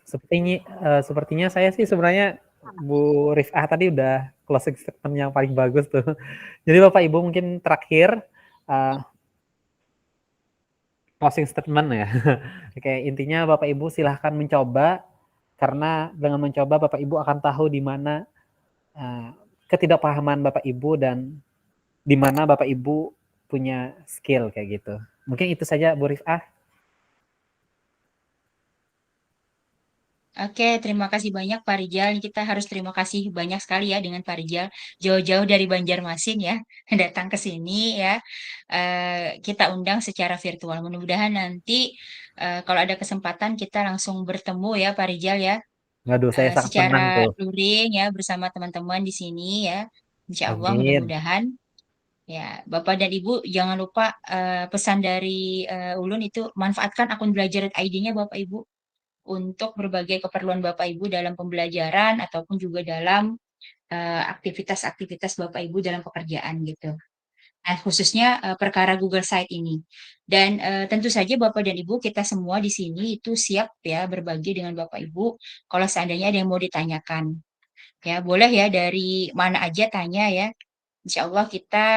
Sepertinya saya sih sebenarnya Bu Rifah tadi udah closing statement yang paling bagus tuh. Jadi Bapak Ibu mungkin terakhir closing statement ya. Oke, intinya Bapak Ibu silahkan mencoba, karena dengan mencoba Bapak Ibu akan tahu di mana ketidakpahaman Bapak Ibu dan di mana Bapak Ibu punya skill kayak gitu. Mungkin itu saja Bu Rifah. Oke, terima kasih banyak Pak Rijal. Kita harus terima kasih banyak sekali ya dengan Pak Rijal. Jauh-jauh dari Banjarmasin ya, datang ke sini ya. Kita undang secara virtual. Mudah-mudahan nanti kalau ada kesempatan kita langsung bertemu ya Pak Rijal ya. Waduh, saya sangat senang Secara tuh. luring ya bersama teman-teman di sini ya. Insya Allah Amin. mudah-mudahan. Ya, Bapak dan Ibu jangan lupa pesan dari Ulun itu manfaatkan akun belajar ID-nya Bapak Ibu untuk berbagai keperluan Bapak Ibu dalam pembelajaran ataupun juga dalam aktivitas-aktivitas Bapak Ibu dalam pekerjaan gitu. Nah, khususnya perkara Google Site ini. Dan tentu saja Bapak dan Ibu kita semua di sini itu siap ya berbagi dengan Bapak Ibu kalau seandainya ada yang mau ditanyakan. Ya, boleh ya dari mana aja tanya ya. Insya Allah kita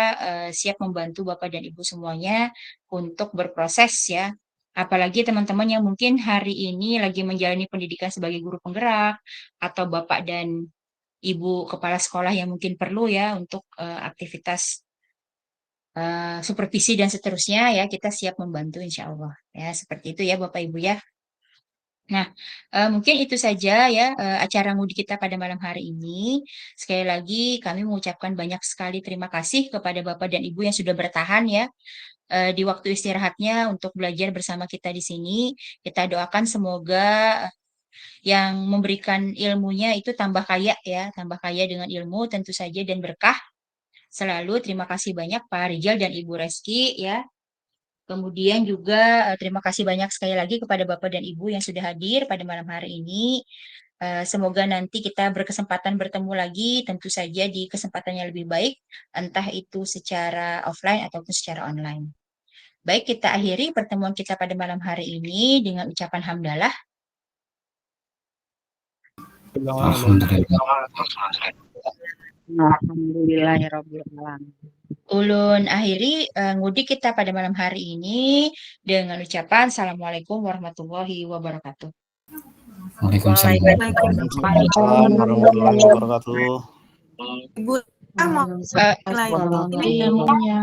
siap membantu Bapak dan Ibu semuanya untuk berproses ya. Apalagi teman-teman yang mungkin hari ini lagi menjalani pendidikan sebagai guru penggerak atau Bapak dan Ibu kepala sekolah yang mungkin perlu ya untuk aktivitas supervisi dan seterusnya ya, kita siap membantu insya Allah. Ya, seperti itu ya Bapak Ibu ya. Nah, mungkin itu saja ya acara ngudi kita pada malam hari ini. Sekali lagi kami mengucapkan banyak sekali terima kasih kepada Bapak dan Ibu yang sudah bertahan ya di waktu istirahatnya untuk belajar bersama kita di sini. Kita doakan semoga yang memberikan ilmunya itu tambah kaya ya, tambah kaya dengan ilmu tentu saja dan berkah. Selalu terima kasih banyak Pak Rijal dan Ibu Reski ya. Kemudian juga terima kasih banyak sekali lagi kepada Bapak dan Ibu yang sudah hadir pada malam hari ini. Semoga nanti kita berkesempatan bertemu lagi, tentu saja di kesempatan yang lebih baik, entah itu secara offline ataupun secara online. Baik, kita akhiri pertemuan kita pada malam hari ini dengan ucapan hamdalah. Alhamdulillahirrahmanirrahim. Ulun akhiri ngudi kita pada malam hari ini dengan ucapan Assalamualaikum warahmatullahi wabarakatuh. Waalaikumsalam. Waalaikumsalam warahmatullahi wabarakatuh. Ibu, mau Ini